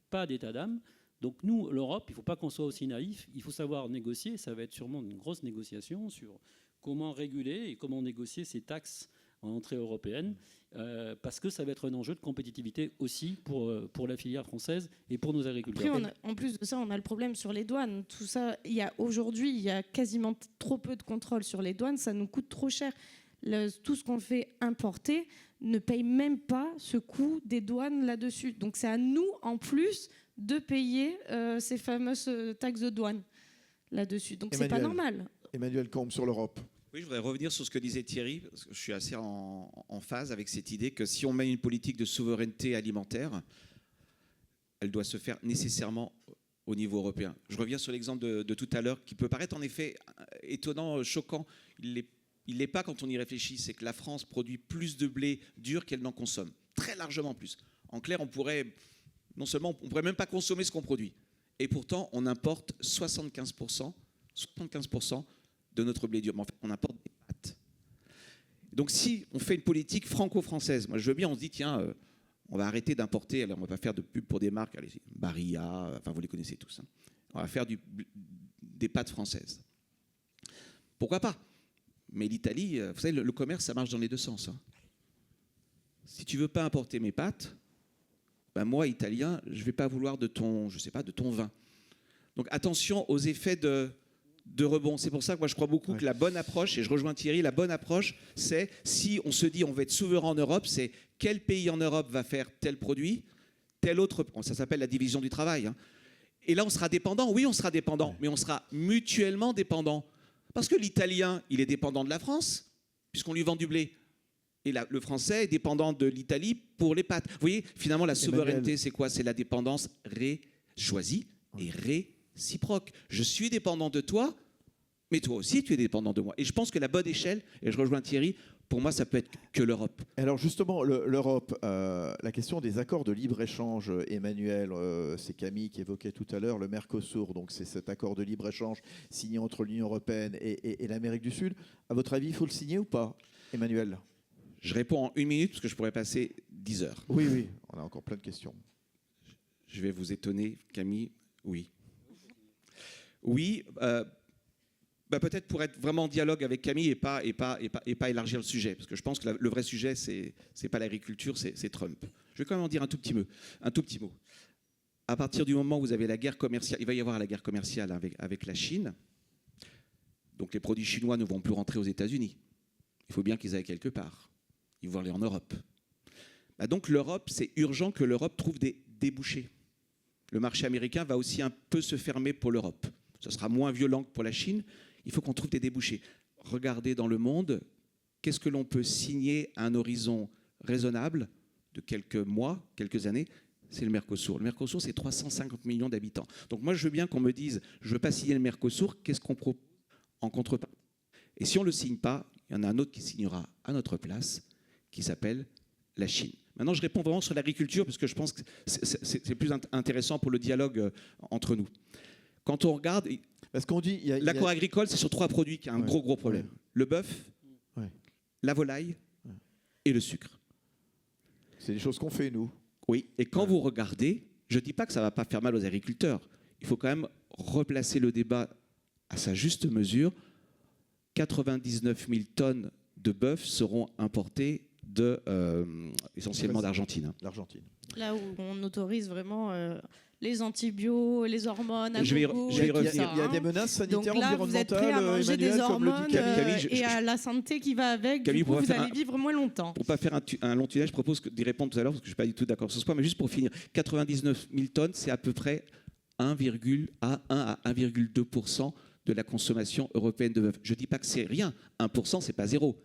pas d'état d'âme. Donc nous, l'Europe, il ne faut pas qu'on soit aussi naïf, il faut savoir négocier, ça va être sûrement une grosse négociation sur comment réguler et comment négocier ces taxes en entrée européenne, parce que ça va être un enjeu de compétitivité aussi pour la filière française et pour nos agriculteurs. Après, en plus de ça, on a le problème sur les douanes. Tout ça, aujourd'hui, il y a quasiment trop peu de contrôle sur les douanes, ça nous coûte trop cher. Tout ce qu'on fait importer ne paye même pas ce coût des douanes là-dessus. Donc c'est à nous, en plus, de payer ces fameuses taxes de douane là-dessus. Donc c'est pas normal. Emmanuel Combe sur l'Europe. Oui, je voudrais revenir sur ce que disait Thierry, parce que je suis assez en phase avec cette idée que si on met une politique de souveraineté alimentaire, elle doit se faire nécessairement au niveau européen. Je reviens sur l'exemple de tout à l'heure, qui peut paraître en effet étonnant, choquant. Il l'est pas quand on y réfléchit. C'est que la France produit plus de blé dur qu'elle n'en consomme, très largement plus. En clair, on pourrait même pas consommer ce qu'on produit. Et pourtant, on importe 75% de notre blé dur. Mais en fait, on importe des pâtes. Donc si on fait une politique franco-française, moi je veux bien, on se dit, tiens, on va arrêter d'importer, alors on ne va pas faire de pub pour des marques, allez, Barilla, enfin vous les connaissez tous. On va faire des pâtes françaises. Pourquoi pas ? Mais l'Italie, vous savez, le commerce, ça marche dans les deux sens. Si tu ne veux pas importer mes pâtes, ben moi, Italien, je ne vais pas vouloir de ton vin. Donc attention aux effets de rebond. C'est pour ça que moi, je crois beaucoup que la bonne approche, et je rejoins Thierry, la bonne approche, c'est si on se dit on va être souverain en Europe, c'est quel pays en Europe va faire tel produit, tel autre. Ça s'appelle la division du travail. Et là, on sera dépendant. Oui, on sera dépendant, mais on sera mutuellement dépendant. Parce que l'Italien, il est dépendant de la France, puisqu'on lui vend du blé. Et le français est dépendant de l'Italie pour les pâtes. Vous voyez, finalement, la souveraineté, c'est quoi? C'est la dépendance choisie et réciproque. Je suis dépendant de toi, mais toi aussi, tu es dépendant de moi. Et je pense que la bonne échelle, et je rejoins Thierry, pour moi, ça peut être que l'Europe. Alors justement, l'Europe, la question des accords de libre-échange, Emmanuel, c'est Camille qui évoquait tout à l'heure le Mercosur, donc c'est cet accord de libre-échange signé entre l'Union européenne et l'Amérique du Sud. À votre avis, il faut le signer ou pas, Emmanuel? Je réponds en 1 minute, parce que je pourrais passer 10 heures. Oui, oui, on a encore plein de questions. Je vais vous étonner, Camille, oui. Oui, peut-être pour être vraiment en dialogue avec Camille et pas élargir le sujet, parce que je pense que le vrai sujet, c'est pas l'agriculture, c'est Trump. Je vais quand même en dire un tout petit mot. À partir du moment où vous avez la guerre commerciale, il va y avoir la guerre commerciale avec la Chine, donc les produits chinois ne vont plus rentrer aux États-Unis. Il faut bien qu'ils aillent quelque part. Ils vont aller en Europe. Donc l'Europe, c'est urgent que l'Europe trouve des débouchés. Le marché américain va aussi un peu se fermer pour l'Europe. Ce sera moins violent que pour la Chine. Il faut qu'on trouve des débouchés. Regardez dans le monde, qu'est-ce que l'on peut signer à un horizon raisonnable de quelques mois, quelques années? C'est le Mercosur. Le Mercosur, c'est 350 millions d'habitants. Donc moi, je veux bien qu'on me dise, je ne veux pas signer le Mercosur, qu'est-ce qu'on propose en contrepartie? Et si on ne le signe pas, il y en a un autre qui signera à notre place, qui s'appelle la Chine. Maintenant, je réponds vraiment sur l'agriculture, parce que je pense que c'est plus intéressant pour le dialogue entre nous. Quand on regarde... Parce qu'on dit, l'accord agricole, c'est sur 3 produits qui a un gros problème. Ouais. Le bœuf, la volaille et le sucre. C'est des choses qu'on fait, nous. Oui, et quand vous regardez, je ne dis pas que ça ne va pas faire mal aux agriculteurs. Il faut quand même replacer le débat à sa juste mesure. 99 000 tonnes de bœuf seront importées essentiellement d'Argentine. L'Argentine. Là où on autorise vraiment les antibiotiques, les hormones, il y a des menaces sanitaires, donc là, environnementales. Vous êtes prêt à manger des hormones et à la santé qui va avec. Camille, du coup, vous allez vivre moins longtemps. Pour ne pas faire un long tunnel, je propose d'y répondre tout à l'heure, parce que je ne suis pas du tout d'accord sur ce point, mais juste pour finir. 99 000 tonnes, c'est à peu près 1 à 1,2% de la consommation européenne de bœuf. Je ne dis pas que c'est rien. 1%, ce n'est pas zéro.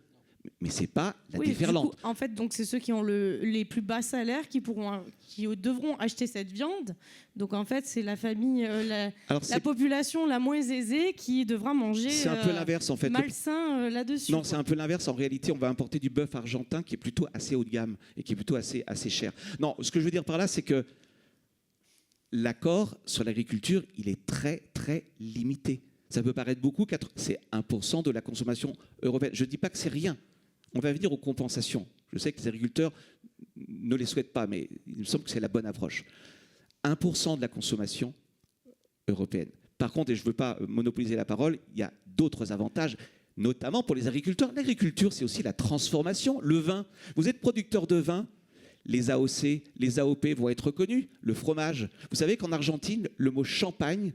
Mais ce n'est pas la déferlante. En fait, donc c'est ceux qui ont les plus bas salaires qui devront acheter cette viande. Donc en fait, c'est la famille, la population la moins aisée qui devra manger. C'est un peu l'inverse en fait. Malsain là-dessus. Non, c'est un peu l'inverse. En réalité, on va importer du bœuf argentin qui est plutôt assez haut de gamme et qui est plutôt assez cher. Non, ce que je veux dire par là, c'est que l'accord sur l'agriculture, il est très très limité. Ça peut paraître beaucoup, c'est 1% de la consommation européenne. Je ne dis pas que c'est rien. On va venir aux compensations. Je sais que les agriculteurs ne les souhaitent pas, mais il me semble que c'est la bonne approche. 1% de la consommation européenne. Par contre, et je ne veux pas monopoliser la parole, il y a d'autres avantages, notamment pour les agriculteurs. L'agriculture, c'est aussi la transformation. Le vin, vous êtes producteur de vin, les AOC, les AOP vont être reconnus. Le fromage. Vous savez qu'en Argentine, le mot champagne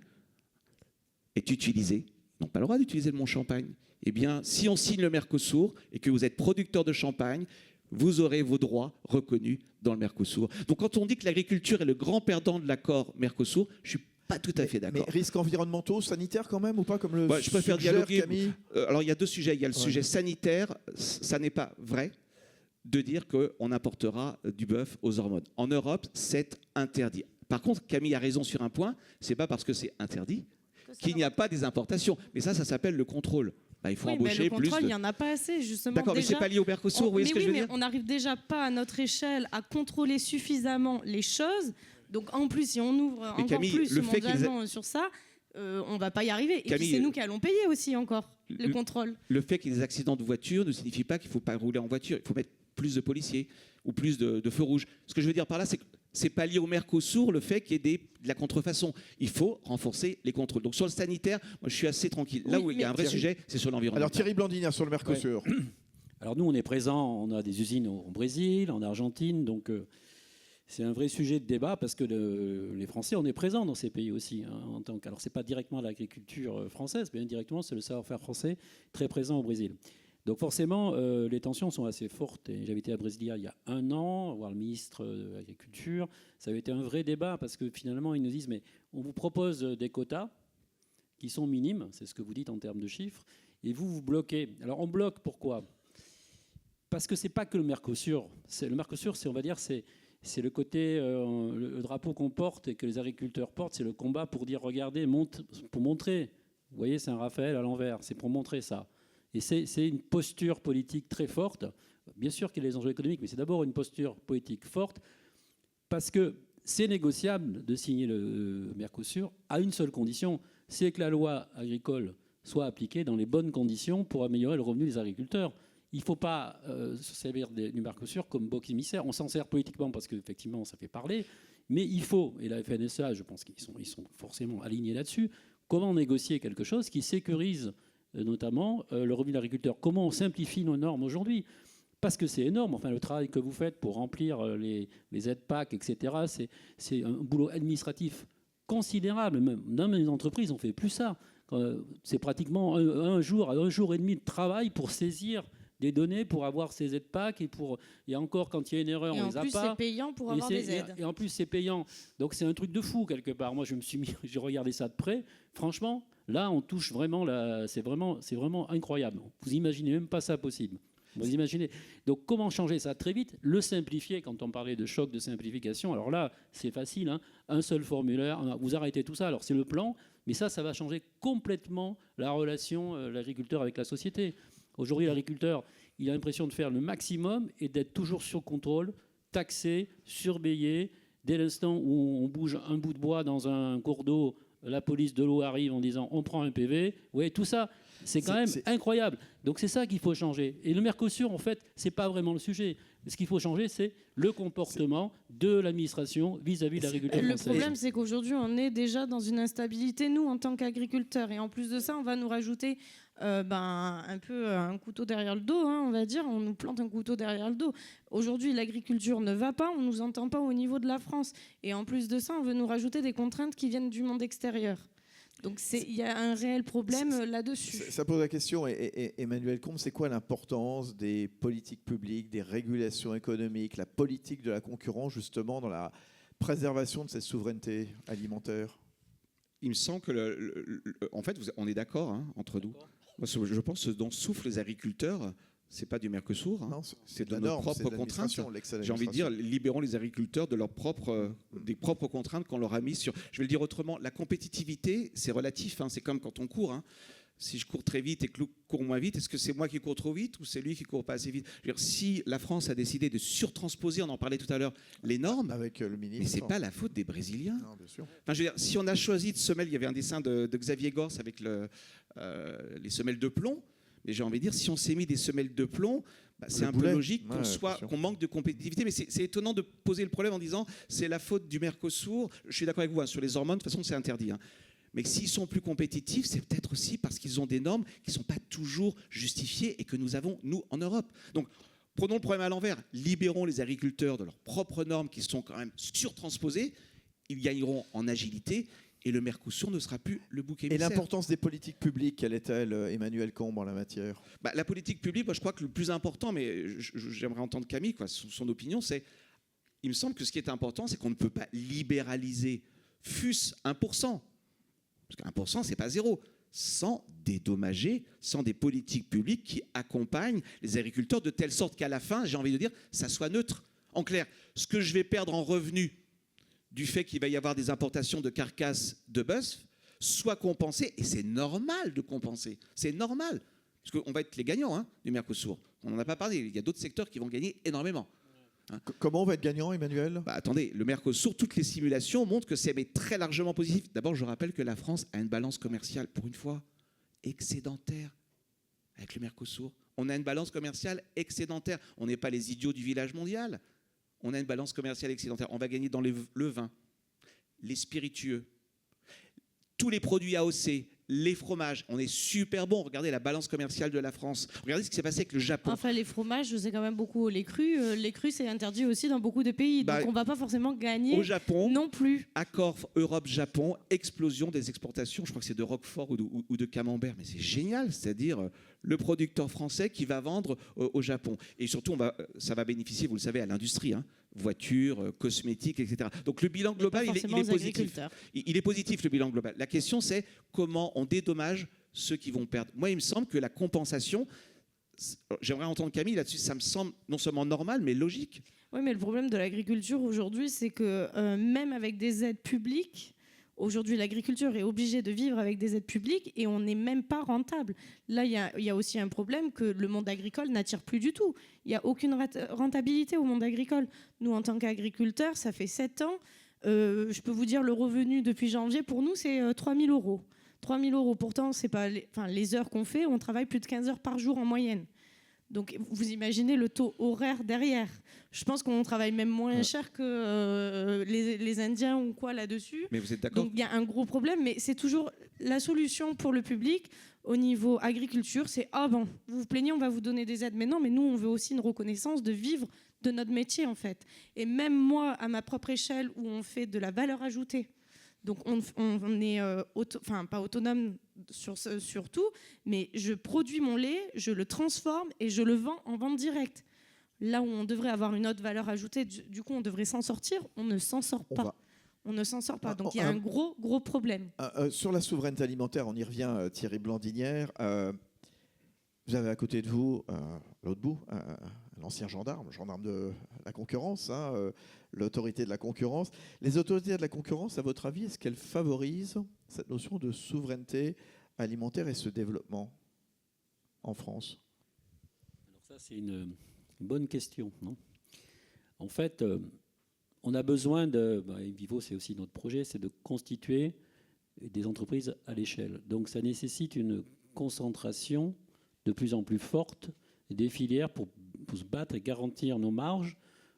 est utilisé. Ils n'ont pas le droit d'utiliser le mot champagne. Eh bien, si on signe le Mercosur et que vous êtes producteur de champagne, vous aurez vos droits reconnus dans le Mercosur. Donc quand on dit que l'agriculture est le grand perdant de l'accord Mercosur, je ne suis pas tout à fait d'accord. Mais risques environnementaux, sanitaires quand même, ou pas, comme le je préfère dialoguer. Camille alors il y a 2 sujets. Il y a le sujet sanitaire. Ça n'est pas vrai de dire qu'on importera du bœuf aux hormones. En Europe, c'est interdit. Par contre, Camille a raison sur un point, c'est pas parce que c'est interdit qu'il n'y a pas des importations. Mais ça s'appelle le contrôle. Il faut embaucher le plus contrôle, il n'y en a pas assez, justement. D'accord, mais ce n'est pas lié au Mercosur, vous voyez ce que je veux dire ? Mais on n'arrive déjà pas à notre échelle à contrôler suffisamment les choses. Donc en plus, si on ouvre encore Camille, plus mondialement sur ça, on ne va pas y arriver. Et Camille, puis c'est nous qui allons payer aussi encore le contrôle. Le fait qu'il y ait des accidents de voiture ne signifie pas qu'il ne faut pas rouler en voiture. Il faut mettre plus de policiers ou plus de feux rouges. Ce que je veux dire par là, c'est que ce n'est pas lié au Mercosur, le fait qu'il y ait de la contrefaçon. Il faut renforcer les contrôles. Donc sur le sanitaire, moi je suis assez tranquille. Là où il y a un vrai sujet, c'est sur l'environnement. Alors Thierry Blandina, sur le Mercosur. Ouais. Alors nous, on est présents, on a des usines au Brésil, en Argentine, donc c'est un vrai sujet de débat parce que les Français, on est présents dans ces pays aussi. Hein, alors c'est pas directement l'agriculture française, mais indirectement c'est le savoir-faire français très présent au Brésil. Donc forcément, les tensions sont assez fortes. J'avais été à Brasilia il y a 1 an, voir le ministre de l'Agriculture. Ça avait été un vrai débat parce que finalement, ils nous disent, mais on vous propose des quotas qui sont minimes, c'est ce que vous dites en termes de chiffres, et vous bloquez. Alors on bloque pourquoi ? Parce que ce n'est pas que le Mercosur. Le Mercosur, on va dire, c'est le côté, le drapeau qu'on porte et que les agriculteurs portent, c'est le combat pour dire, regardez, pour montrer. Vous voyez, c'est un Raphaël à l'envers, c'est pour montrer ça. Et c'est une posture politique très forte. Bien sûr qu'il y a les enjeux économiques, mais c'est d'abord une posture politique forte, parce que c'est négociable de signer le Mercosur à une seule condition, c'est que la loi agricole soit appliquée dans les bonnes conditions pour améliorer le revenu des agriculteurs. Il ne faut pas se servir du Mercosur comme bouc émissaire. On s'en sert politiquement parce qu'effectivement, ça fait parler. Mais il faut, et la FNSEA, je pense qu'ils sont forcément alignés là-dessus, comment négocier quelque chose qui sécurise notamment le revenu de l'agriculteur. Comment on simplifie nos normes aujourd'hui ? Parce que c'est énorme. Enfin, le travail que vous faites pour remplir les aides PAC, etc., c'est un boulot administratif considérable. Même dans les entreprises, on ne fait plus ça. C'est pratiquement un jour et demi de travail pour saisir des données, pour avoir ces aides PAC, et encore, quand il y a une erreur, on les a pas. Et en plus, c'est payant pour avoir des aides. Et en plus, c'est payant. Donc, c'est un truc de fou, quelque part. Moi, j'ai regardé ça de près. Franchement, là, on touche vraiment, c'est vraiment incroyable. Vous imaginez même pas ça possible. Vous imaginez. Donc, comment changer ça très vite ? Le simplifier, quand on parlait de choc de simplification. Alors là, c'est facile, hein. Un seul formulaire, vous arrêtez tout ça. Alors, c'est le plan, mais ça va changer complètement la relation l'agriculteur avec la société. Aujourd'hui, l'agriculteur, il a l'impression de faire le maximum et d'être toujours sur contrôle, taxé, surveillé. Dès l'instant où on bouge un bout de bois dans un cours d'eau, la police de l'eau arrive en disant on prend un PV. Vous voyez, tout ça, c'est quand même incroyable. Donc c'est ça qu'il faut changer. Et le Mercosur, en fait, ce n'est pas vraiment le sujet. Ce qu'il faut changer, c'est le comportement de l'administration vis-à-vis de l'agriculteur français. Le problème, c'est qu'aujourd'hui, on est déjà dans une instabilité, nous, en tant qu'agriculteurs. Et en plus de ça, on va nous rajouter un peu un couteau derrière le dos, hein, on va dire. On nous plante un couteau derrière le dos. Aujourd'hui, l'agriculture ne va pas, on ne nous entend pas au niveau de la France. Et en plus de ça, on veut nous rajouter des contraintes qui viennent du monde extérieur. Donc il y a un réel problème là-dessus. Ça pose la question, et Emmanuel Combe, c'est quoi l'importance des politiques publiques, des régulations économiques, la politique de la concurrence, justement, dans la préservation de cette souveraineté alimentaire ? Il me semble que, en fait, on est d'accord, hein, entre nous. Moi, je pense que ce dont souffrent les agriculteurs, c'est pas du Mercosur, hein. C'est de nos propres contraintes. J'ai envie de dire, libérons les agriculteurs de des propres contraintes qu'on leur a mises sur. Je vais le dire autrement, la compétitivité, c'est relatif, hein, c'est comme quand on court, hein. Si je cours très vite et que l'autre court moins vite, est-ce que c'est moi qui cours trop vite ou c'est lui qui court pas assez vite ? Je veux dire, si la France a décidé de surtransposer, on en parlait tout à l'heure, les normes, avec le ministre, mais c'est pas la faute des Brésiliens. Non, bien sûr. Enfin, je veux dire, si on a choisi de semelle, il y avait un dessin de Xavier Gors avec les semelles de plomb. Mais j'ai envie de dire, si on s'est mis des semelles de plomb, c'est un peu logique qu'on manque de compétitivité. Mais c'est étonnant de poser le problème en disant c'est la faute du Mercosur. Je suis d'accord avec vous, hein, sur les hormones, de toute façon, c'est interdit. Hein. Mais s'ils sont plus compétitifs, c'est peut-être aussi parce qu'ils ont des normes qui ne sont pas toujours justifiées et que nous avons, nous, en Europe. Donc, prenons le problème à l'envers. Libérons les agriculteurs de leurs propres normes qui sont quand même surtransposées. Ils gagneront en agilité. Et le Mercosur ne sera plus le bouc émissaire. Et l'importance des politiques publiques, quelle est-elle, Emmanuel Combe, en la matière ? La politique publique, moi, je crois que le plus important, mais j'aimerais entendre Camille, son opinion, c'est, il me semble que ce qui est important, c'est qu'on ne peut pas libéraliser, fût-ce 1%, parce qu'1%, c'est pas zéro, sans dédommager, sans des politiques publiques qui accompagnent les agriculteurs de telle sorte qu'à la fin, j'ai envie de dire, ça soit neutre. En clair, ce que je vais perdre en revenus du fait qu'il va y avoir des importations de carcasses de bœuf, soit compensé, et c'est normal de compenser, c'est normal, parce qu'on va être les gagnants, hein, du Mercosur. On n'en a pas parlé, il y a d'autres secteurs qui vont gagner énormément. Hein. Comment on va être gagnant, Emmanuel ? Attendez, le Mercosur, toutes les simulations montrent que c'est très largement positif. D'abord, je rappelle que la France a une balance commerciale, pour une fois, excédentaire avec le Mercosur. On a une balance commerciale excédentaire. On n'est pas les idiots du village mondial. On a une balance commerciale excédentaire. On va gagner dans le vin, les spiritueux, tous les produits AOC, les fromages. On est super bon. Regardez la balance commerciale de la France. Regardez ce qui s'est passé avec le Japon. Enfin, les fromages, c'est quand même beaucoup les crus. Les crus, c'est interdit aussi dans beaucoup de pays. Donc, on ne va pas forcément gagner au Japon, non plus. Accord Europe-Japon, explosion des exportations. Je crois que c'est de Roquefort ou de Camembert. Mais c'est génial. C'est-à-dire le producteur français qui va vendre au Japon. Et surtout, ça va bénéficier, vous le savez, à l'industrie. Hein. Voitures, cosmétiques, etc. Donc le bilan global, il est positif. Il est positif, le bilan global. La question, c'est comment on dédommage ceux qui vont perdre. Moi, il me semble que la compensation, j'aimerais entendre Camille là-dessus. Ça me semble non seulement normal, mais logique. Oui, mais le problème de l'agriculture aujourd'hui, c'est que même avec des aides publiques, aujourd'hui, l'agriculture est obligée de vivre avec des aides publiques et on n'est même pas rentable. Là, il y a aussi un problème que le monde agricole n'attire plus du tout. Il n'y a aucune rentabilité au monde agricole. Nous, en tant qu'agriculteurs, ça fait 7 ans. Je peux vous dire, le revenu depuis janvier, pour nous, c'est 3 000 euros. 3 000 euros, pourtant, c'est pas les heures qu'on fait, on travaille plus de 15 heures par jour en moyenne. Donc, vous imaginez le taux horaire derrière. Je pense qu'on travaille même moins cher que les Indiens ou quoi là-dessus. Mais vous êtes d'accord? Donc, il y a un gros problème, mais c'est toujours la solution pour le public au niveau agriculture. C'est « Ah bon, vous vous plaignez, on va vous donner des aides. » Mais non, mais nous, on veut aussi une reconnaissance de vivre de notre métier, en fait. Et même moi, à ma propre échelle, où on fait de la valeur ajoutée, donc on est pas autonome sur tout, mais je produis mon lait, je le transforme et je le vends en vente directe. Là où on devrait avoir une autre valeur ajoutée, du coup on devrait s'en sortir, on ne s'en sort pas. On ne s'en sort pas. Donc il y a un gros problème. Sur la souveraineté alimentaire, on y revient, Thierry Blandinière. Vous avez à côté de vous, l'autre bout, l'ancien gendarme de la concurrence, l'autorité de la concurrence. Les autorités de la concurrence, à votre avis, est-ce qu'elles favorisent cette notion de souveraineté alimentaire et ce développement en France? Alors ça, c'est une bonne question, non? En fait, on a besoin de... Vivo, c'est aussi notre projet, c'est de constituer des entreprises à l'échelle. Donc ça nécessite une concentration de plus en plus forte des filières pour se battre et garantir nos marges,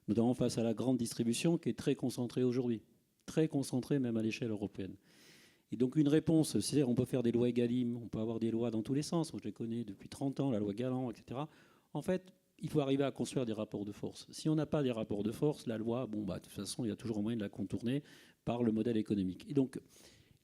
notamment face à la grande distribution qui est très concentrée aujourd'hui, très concentrée même à l'échelle européenne. Et donc une réponse, c'est on peut faire des lois EGalim, on peut avoir des lois dans tous les sens, je les connais depuis 30 ans, la loi Galland, etc. En fait, il faut arriver à construire des rapports de force. Si on n'a pas des rapports de force, la loi, de toute façon, il y a toujours un moyen de la contourner par le modèle économique. Et donc,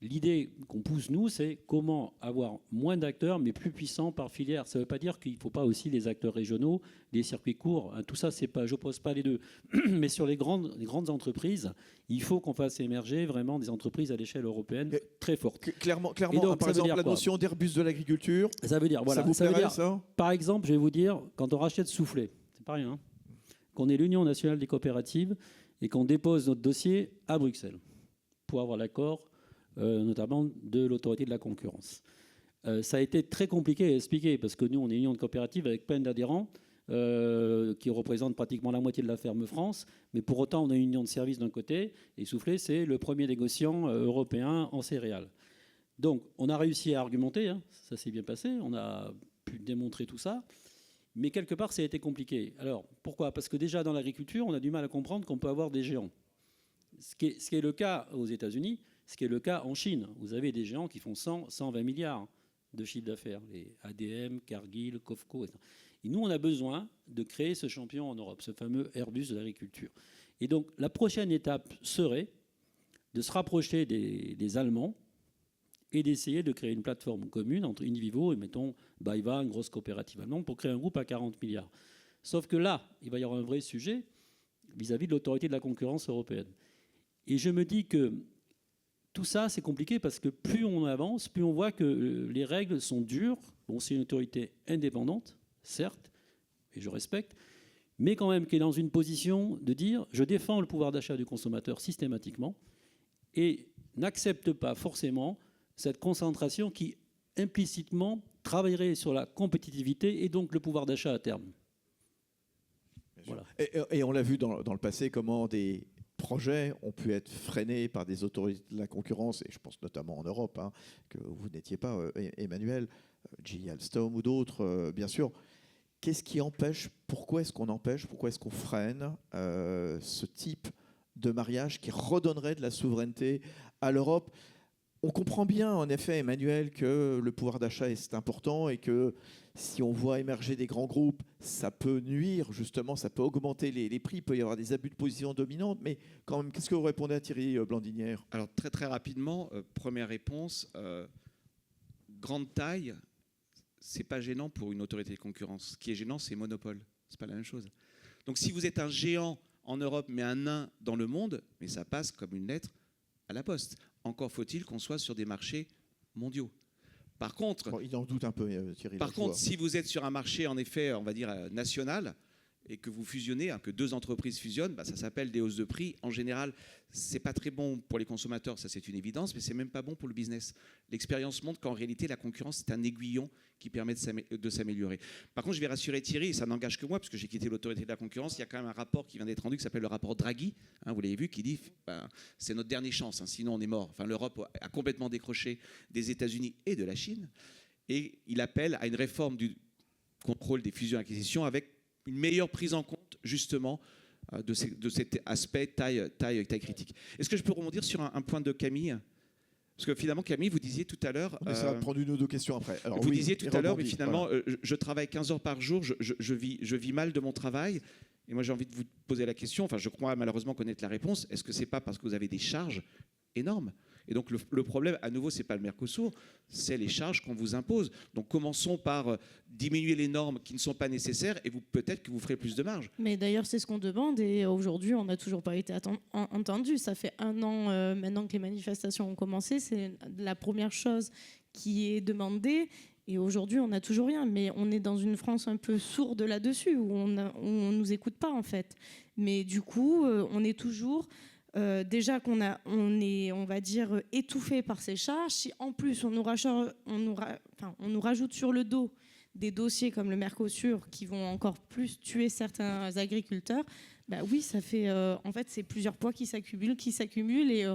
l'idée qu'on pousse, nous, c'est comment avoir moins d'acteurs, mais plus puissants par filière. Ça ne veut pas dire qu'il ne faut pas aussi les acteurs régionaux, les circuits courts. Tout ça, c'est pas, je n'oppose pas les deux. Mais sur les grandes entreprises, il faut qu'on fasse émerger vraiment des entreprises à l'échelle européenne très fortes. Clairement donc, par exemple, la notion d'Airbus de l'agriculture, ça veut dire, voilà, ça vous plairait, ça? Par exemple, je vais vous dire, quand on rachète Soufflet, c'est pas rien, qu'on est l'Union nationale des coopératives et qu'on dépose notre dossier à Bruxelles pour avoir l'accord notamment de l'autorité de la concurrence. Ça a été très compliqué à expliquer parce que nous, on est une union de coopératives avec plein d'adhérents qui représentent pratiquement la moitié de la ferme France, mais pour autant, on a une union de services d'un côté et Soufflet, c'est le premier négociant européen en céréales. Donc, on a réussi à argumenter, ça s'est bien passé, on a pu démontrer tout ça, mais quelque part, ça a été compliqué. Alors, pourquoi? Parce que déjà, dans l'agriculture, on a du mal à comprendre qu'on peut avoir des géants. Ce qui est le cas aux États-Unis, ce qui est le cas en Chine. Vous avez des géants qui font 100, 120 milliards de chiffre d'affaires, les ADM, Cargill, Cofco, etc. Et nous, on a besoin de créer ce champion en Europe, ce fameux Airbus de l'agriculture. Et donc, la prochaine étape serait de se rapprocher des Allemands et d'essayer de créer une plateforme commune entre Univivo et, mettons, BayWa, une grosse coopérative allemande, pour créer un groupe à 40 milliards. Sauf que là, il va y avoir un vrai sujet vis-à-vis de l'autorité de la concurrence européenne. Et je me dis que tout ça, c'est compliqué parce que plus on avance, plus on voit que les règles sont dures. Bon, c'est une autorité indépendante, certes, et je respecte, mais quand même qui est dans une position de dire « je défends le pouvoir d'achat du consommateur systématiquement » et n'accepte pas forcément cette concentration qui, implicitement, travaillerait sur la compétitivité et donc le pouvoir d'achat à terme. Voilà. Et on l'a vu dans le passé, comment des projets ont pu être freinés par des autorités de la concurrence, et je pense notamment en Europe, que vous n'étiez pas, Emmanuel, GE Alstom ou d'autres, bien sûr. Qu'est-ce qui empêche, pourquoi est-ce qu'on empêche, pourquoi est-ce qu'on freine ce type de mariage qui redonnerait de la souveraineté à l'Europe? On comprend bien, en effet, Emmanuel, que le pouvoir d'achat est important et que si on voit émerger des grands groupes, ça peut nuire, justement, ça peut augmenter les prix, il peut y avoir des abus de position dominante. Mais quand même, qu'est-ce que vous répondez à Thierry Blandinière? Alors, très très rapidement, première réponse, grande taille, c'est pas gênant pour une autorité de concurrence. Ce qui est gênant, c'est monopole. C'est pas la même chose. Donc, si vous êtes un géant en Europe, mais un nain dans le monde, mais ça passe comme une lettre à la poste. Encore faut-il qu'on soit sur des marchés mondiaux. Par contre, Bon, il en doute un peu, Thierry. par contre, si vous êtes sur un marché, en effet, on va dire national, et que vous fusionnez, que deux entreprises fusionnent, ça s'appelle des hausses de prix. En général, c'est pas très bon pour les consommateurs, ça c'est une évidence, mais c'est même pas bon pour le business. L'expérience montre qu'en réalité, la concurrence, c'est un aiguillon qui permet de s'améliorer. Par contre, je vais rassurer Thierry, et ça n'engage que moi, parce que j'ai quitté l'autorité de la concurrence, il y a quand même un rapport qui vient d'être rendu, qui s'appelle le rapport Draghi, vous l'avez vu, qui dit c'est notre dernière chance, sinon on est mort. L'Europe a complètement décroché des États-Unis et de la Chine, et il appelle à une réforme du contrôle des fusions-acquisitions avec une meilleure prise en compte, justement, de cet aspect taille critique. Est-ce que je peux rebondir sur un point de Camille ? Parce que finalement, Camille, vous disiez tout à l'heure... On essaiera de prendre une ou deux questions après. Alors, vous disiez tout à l'heure, mais finalement, voilà. je travaille 15 heures par jour, je vis mal de mon travail. Et moi, j'ai envie de vous poser la question, je crois malheureusement connaître la réponse. Est-ce que ce n'est pas parce que vous avez des charges énormes ? Et donc le problème, à nouveau, ce n'est pas le Mercosur, c'est les charges qu'on vous impose. Donc commençons par diminuer les normes qui ne sont pas nécessaires et peut-être que vous ferez plus de marge. Mais d'ailleurs, c'est ce qu'on demande et aujourd'hui, on n'a toujours pas été entendu. Ça fait 1 an maintenant que les manifestations ont commencé. C'est la première chose qui est demandée. Et aujourd'hui, on n'a toujours rien. Mais on est dans une France un peu sourde là-dessus, où on ne nous écoute pas, en fait. Mais du coup, on est toujours... déjà on est, on va dire, étouffé par ces charges. Si en plus on nous rajoute sur le dos des dossiers comme le Mercosur qui vont encore plus tuer certains agriculteurs, oui, ça fait en fait c'est plusieurs poids qui s'accumulent et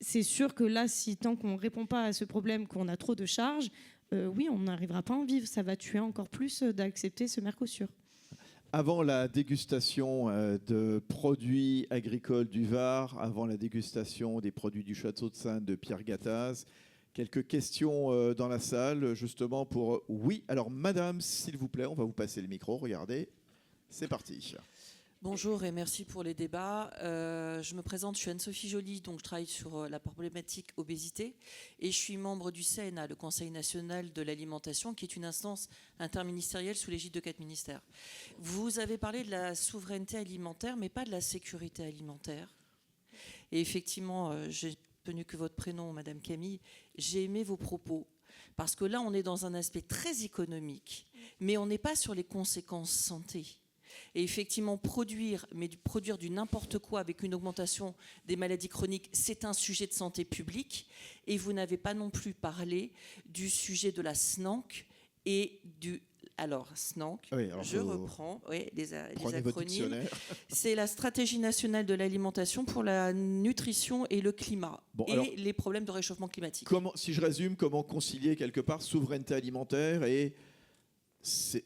c'est sûr que là, si tant qu'on répond pas à ce problème, qu'on a trop de charges, oui, on n'arrivera pas à en vivre. Ça va tuer encore plus d'accepter ce Mercosur. Avant la dégustation de produits agricoles du Var, avant la dégustation des produits du Château de Saintes de Pierre Gattaz, quelques questions dans la salle, justement pour... Oui, alors madame, s'il vous plaît, on va vous passer le micro, regardez, c'est parti. Bonjour et merci pour les débats. Je me présente, je suis Anne-Sophie Joly, donc je travaille sur la problématique obésité et je suis membre du CNA, le Conseil national de l'alimentation, qui est une instance interministérielle sous l'égide de 4 ministères. Vous avez parlé de la souveraineté alimentaire, mais pas de la sécurité alimentaire. Et effectivement, j'ai tenu que votre prénom, Madame Camille, j'ai aimé vos propos. Parce que là, on est dans un aspect très économique, mais on n'est pas sur les conséquences santé. Et effectivement, produire du n'importe quoi avec une augmentation des maladies chroniques, c'est un sujet de santé publique. Et vous n'avez pas non plus parlé du sujet de la SNANC et du... Alors, SNANC, oui, je reprends les acronymes. C'est la Stratégie nationale de l'alimentation pour la nutrition et le climat et les problèmes de réchauffement climatique. Si je résume, comment concilier quelque part souveraineté alimentaire et...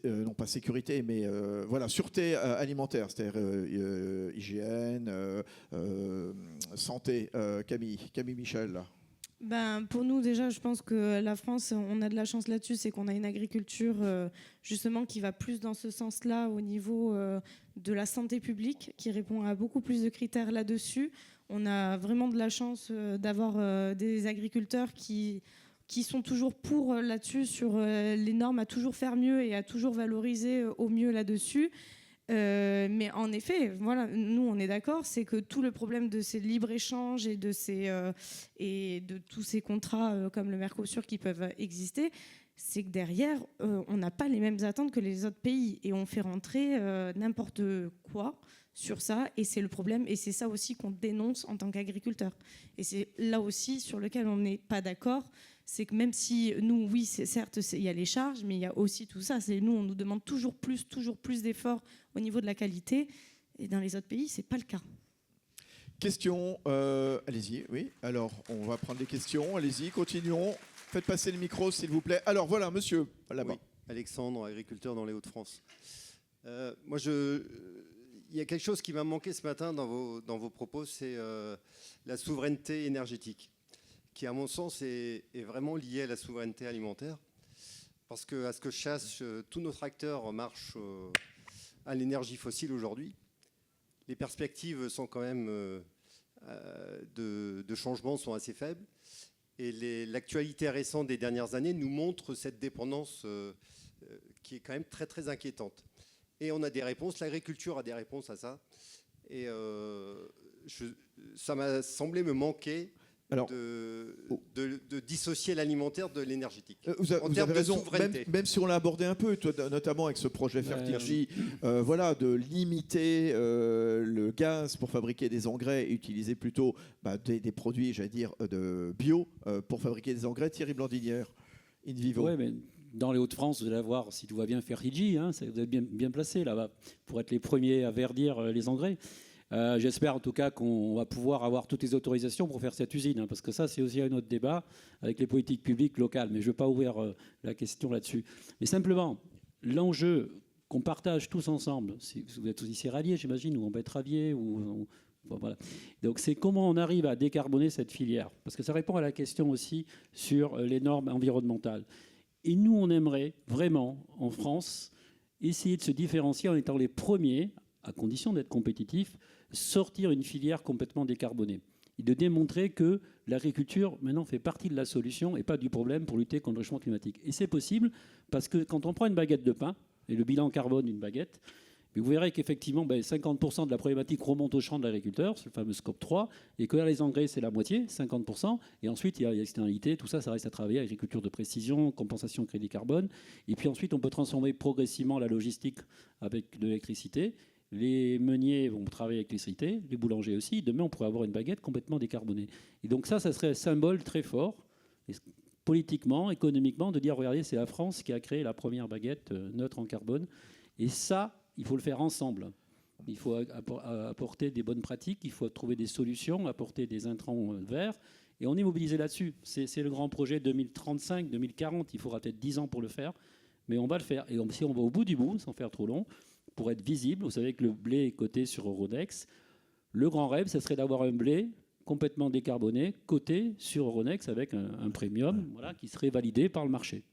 non pas sécurité, mais sûreté alimentaire, c'est-à-dire hygiène, santé. Camille Michel, là. Pour nous, déjà, je pense que la France, on a de la chance là-dessus, c'est qu'on a une agriculture justement qui va plus dans ce sens-là au niveau de la santé publique, qui répond à beaucoup plus de critères là-dessus. On a vraiment de la chance d'avoir des agriculteurs qui sont toujours pour là-dessus, sur les normes, à toujours faire mieux et à toujours valoriser au mieux là-dessus. Mais en effet, voilà, nous on est d'accord, c'est que tout le problème de ces libres-échanges et de tous ces contrats comme le Mercosur qui peuvent exister, c'est que derrière, on n'a pas les mêmes attentes que les autres pays et on fait rentrer n'importe quoi sur ça, et c'est le problème, et c'est ça aussi qu'on dénonce en tant qu'agriculteur. Et c'est là aussi sur lequel on n'est pas d'accord, c'est que même si nous, oui, certes, il y a les charges, mais il y a aussi tout ça. Nous, on nous demande toujours plus d'efforts au niveau de la qualité, et dans les autres pays, c'est pas le cas. Question, allez-y, oui. Alors, on va prendre des questions, allez-y, continuons. Faites passer le micro, s'il vous plaît. Alors, voilà, monsieur, là-bas. Oui, Alexandre, agriculteur dans les Hauts-de-France. Il y a quelque chose qui m'a manqué ce matin dans vos propos, c'est la souveraineté énergétique, qui, à mon sens, est vraiment liée à la souveraineté alimentaire. Parce que, à ce que je sache, tous nos tracteurs marchent à l'énergie fossile aujourd'hui. Les perspectives sont quand même de changement sont assez faibles. Et l'actualité récente des dernières années nous montre cette dépendance qui est quand même très, très inquiétante. Et on a des réponses, l'agriculture a des réponses à ça. Et ça m'a semblé me manquer de dissocier l'alimentaire de l'énergétique. Vous avez raison, même si on l'a abordé un peu, notamment avec ce projet Fertirgy, voilà, de limiter le gaz pour fabriquer des engrais et utiliser plutôt des produits, j'allais dire, de bio pour fabriquer des engrais. Thierry Blandinière, in vivo. Ouais, mais dans les Hauts-de-France, vous allez avoir, si tout va bien, Fertirgy, hein, vous êtes bien placé là-bas pour être les premiers à verdir les engrais. J'espère en tout cas qu'on va pouvoir avoir toutes les autorisations pour faire cette usine, hein, parce que ça, c'est aussi un autre débat avec les politiques publiques locales. Mais je ne vais pas ouvrir la question là-dessus. Mais simplement, l'enjeu qu'on partage tous ensemble, si vous êtes aussi céréalier, j'imagine, ou en betteravier, voilà. Donc c'est comment on arrive à décarboner cette filière, parce que ça répond à la question aussi sur les normes environnementales. Et nous, on aimerait vraiment, en France, essayer de se différencier en étant les premiers, à condition d'être compétitifs, sortir une filière complètement décarbonée et de démontrer que l'agriculture maintenant fait partie de la solution et pas du problème pour lutter contre le changement climatique. Et c'est possible parce que quand on prend une baguette de pain et le bilan carbone d'une baguette, vous verrez qu'effectivement 50% de la problématique remonte au champ de l'agriculteur, c'est le fameux scope 3, et que là les engrais c'est la moitié, 50%, et ensuite il y a l'externalité, tout ça, ça reste à travailler, agriculture de précision, compensation crédit carbone, et puis ensuite on peut transformer progressivement la logistique avec de l'électricité. Les meuniers vont travailler avec l'électricité, les boulangers aussi. Demain, on pourrait avoir une baguette complètement décarbonée. Et donc ça serait un symbole très fort, politiquement, économiquement, de dire, regardez, c'est la France qui a créé la première baguette neutre en carbone. Et ça, il faut le faire ensemble. Il faut apporter des bonnes pratiques, il faut trouver des solutions, apporter des intrants verts. Et on est mobilisé là-dessus. C'est le grand projet 2035, 2040. Il faudra peut-être 10 ans pour le faire, mais on va le faire. Et si on va au bout du bout, sans faire trop long, pour être visible, vous savez que le blé est coté sur Euronext. Le grand rêve, ce serait d'avoir un blé complètement décarboné, coté sur Euronext avec un premium, voilà, qui serait validé par le marché,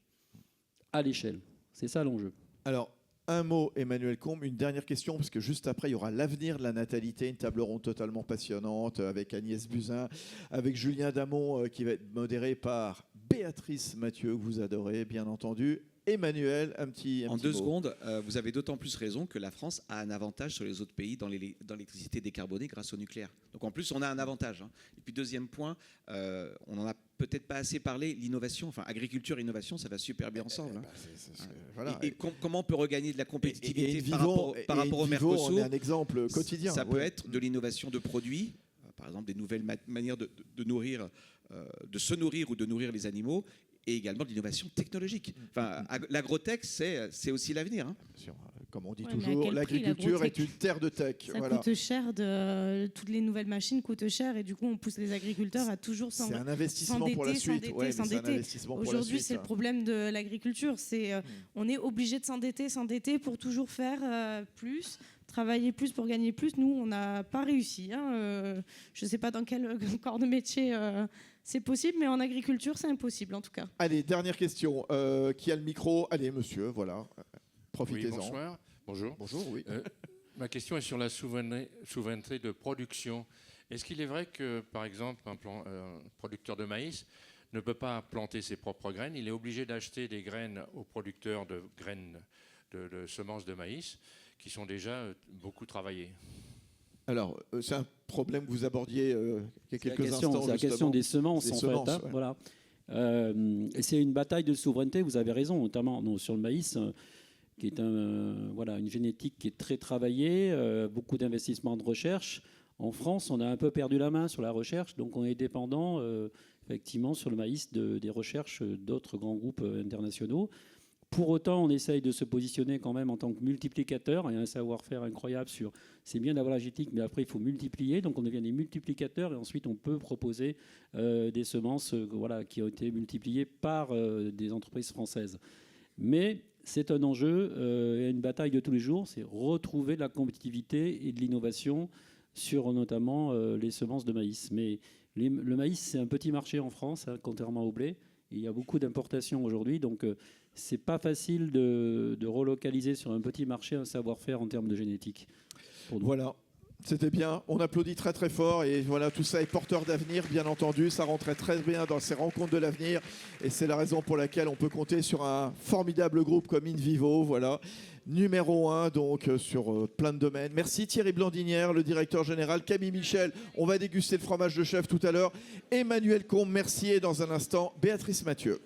à l'échelle. C'est ça l'enjeu. Alors, un mot, Emmanuel Combe, une dernière question, parce que juste après, il y aura l'avenir de la natalité, une table ronde totalement passionnante avec Agnès Buzyn, avec Julien Damon, qui va être modéré par Béatrice Mathieu, que vous adorez, bien entendu. Emmanuel, un petit En 2 mot. secondes, vous avez d'autant plus raison que la France a un avantage sur les autres pays dans l'électricité décarbonée grâce au nucléaire. Donc en plus, on a un avantage. Hein. Et puis deuxième point, on n'en a peut-être pas assez parlé, l'innovation, enfin agriculture, innovation, ça va super bien ensemble. Voilà. Et comment on peut regagner de la compétitivité et par rapport au Mercosur? On est un exemple quotidien. Ça peut être de l'innovation de produits, par exemple des nouvelles manières de nourrir, de se nourrir ou de nourrir les animaux, et également de l'innovation technologique. Enfin, l'agrotech, c'est aussi l'avenir. Hein. Comme on dit toujours, l'agriculture est une terre de tech. Ça coûte cher, toutes les nouvelles machines coûtent cher, et du coup, on pousse les agriculteurs à toujours s'endetter. C'est un investissement pour la suite. Aujourd'hui, c'est le problème de l'agriculture. On est obligé de s'endetter pour toujours faire plus, travailler plus pour gagner plus. Nous, on n'a pas réussi. Hein. Je ne sais pas dans quel corps de métier c'est possible, mais en agriculture, c'est impossible en tout cas. Allez, dernière question. Qui a le micro? Allez, monsieur, voilà. Profitez-en. Oui, bonsoir. Bonjour. Bonjour, oui. Ma question est sur la souveraineté de production. Est-ce qu'il est vrai que, par exemple, un producteur de maïs ne peut pas planter ses propres graines? Il est obligé d'acheter des graines aux producteurs de graines de semences de maïs qui sont déjà beaucoup travaillées. Alors, c'est un problème que vous abordiez il y a quelques instants. C'est la question des semences, en fait. Hein, ouais. Voilà. Et c'est une bataille de souveraineté, vous avez raison, notamment sur le maïs, qui est une génétique qui est très travaillée, beaucoup d'investissements de recherche. En France, on a un peu perdu la main sur la recherche, donc on est dépendant, effectivement, sur le maïs des recherches d'autres grands groupes internationaux. Pour autant, on essaye de se positionner quand même en tant que multiplicateur. Il y a un savoir-faire incroyable sur... C'est bien d'avoir la génétique, mais après, il faut multiplier. Donc, on devient des multiplicateurs. Et ensuite, on peut proposer des semences qui ont été multipliées par des entreprises françaises. Mais c'est un enjeu et une bataille de tous les jours. C'est retrouver de la compétitivité et de l'innovation sur notamment les semences de maïs. Mais le maïs, c'est un petit marché en France, hein, contrairement au blé. Et il y a beaucoup d'importations aujourd'hui. Donc, c'est pas facile de relocaliser sur un petit marché un savoir-faire en termes de génétique. Voilà. C'était bien, on applaudit très très fort et voilà, tout ça est porteur d'avenir, bien entendu, ça rentrait très bien dans ces rencontres de l'avenir et c'est la raison pour laquelle on peut compter sur un formidable groupe comme InVivo, voilà, numéro 1 donc sur plein de domaines. Merci Thierry Blandinière, le directeur général, Camille Michel, on va déguster le fromage de chef tout à l'heure, Emmanuel Combe, merci et dans un instant, Béatrice Mathieu.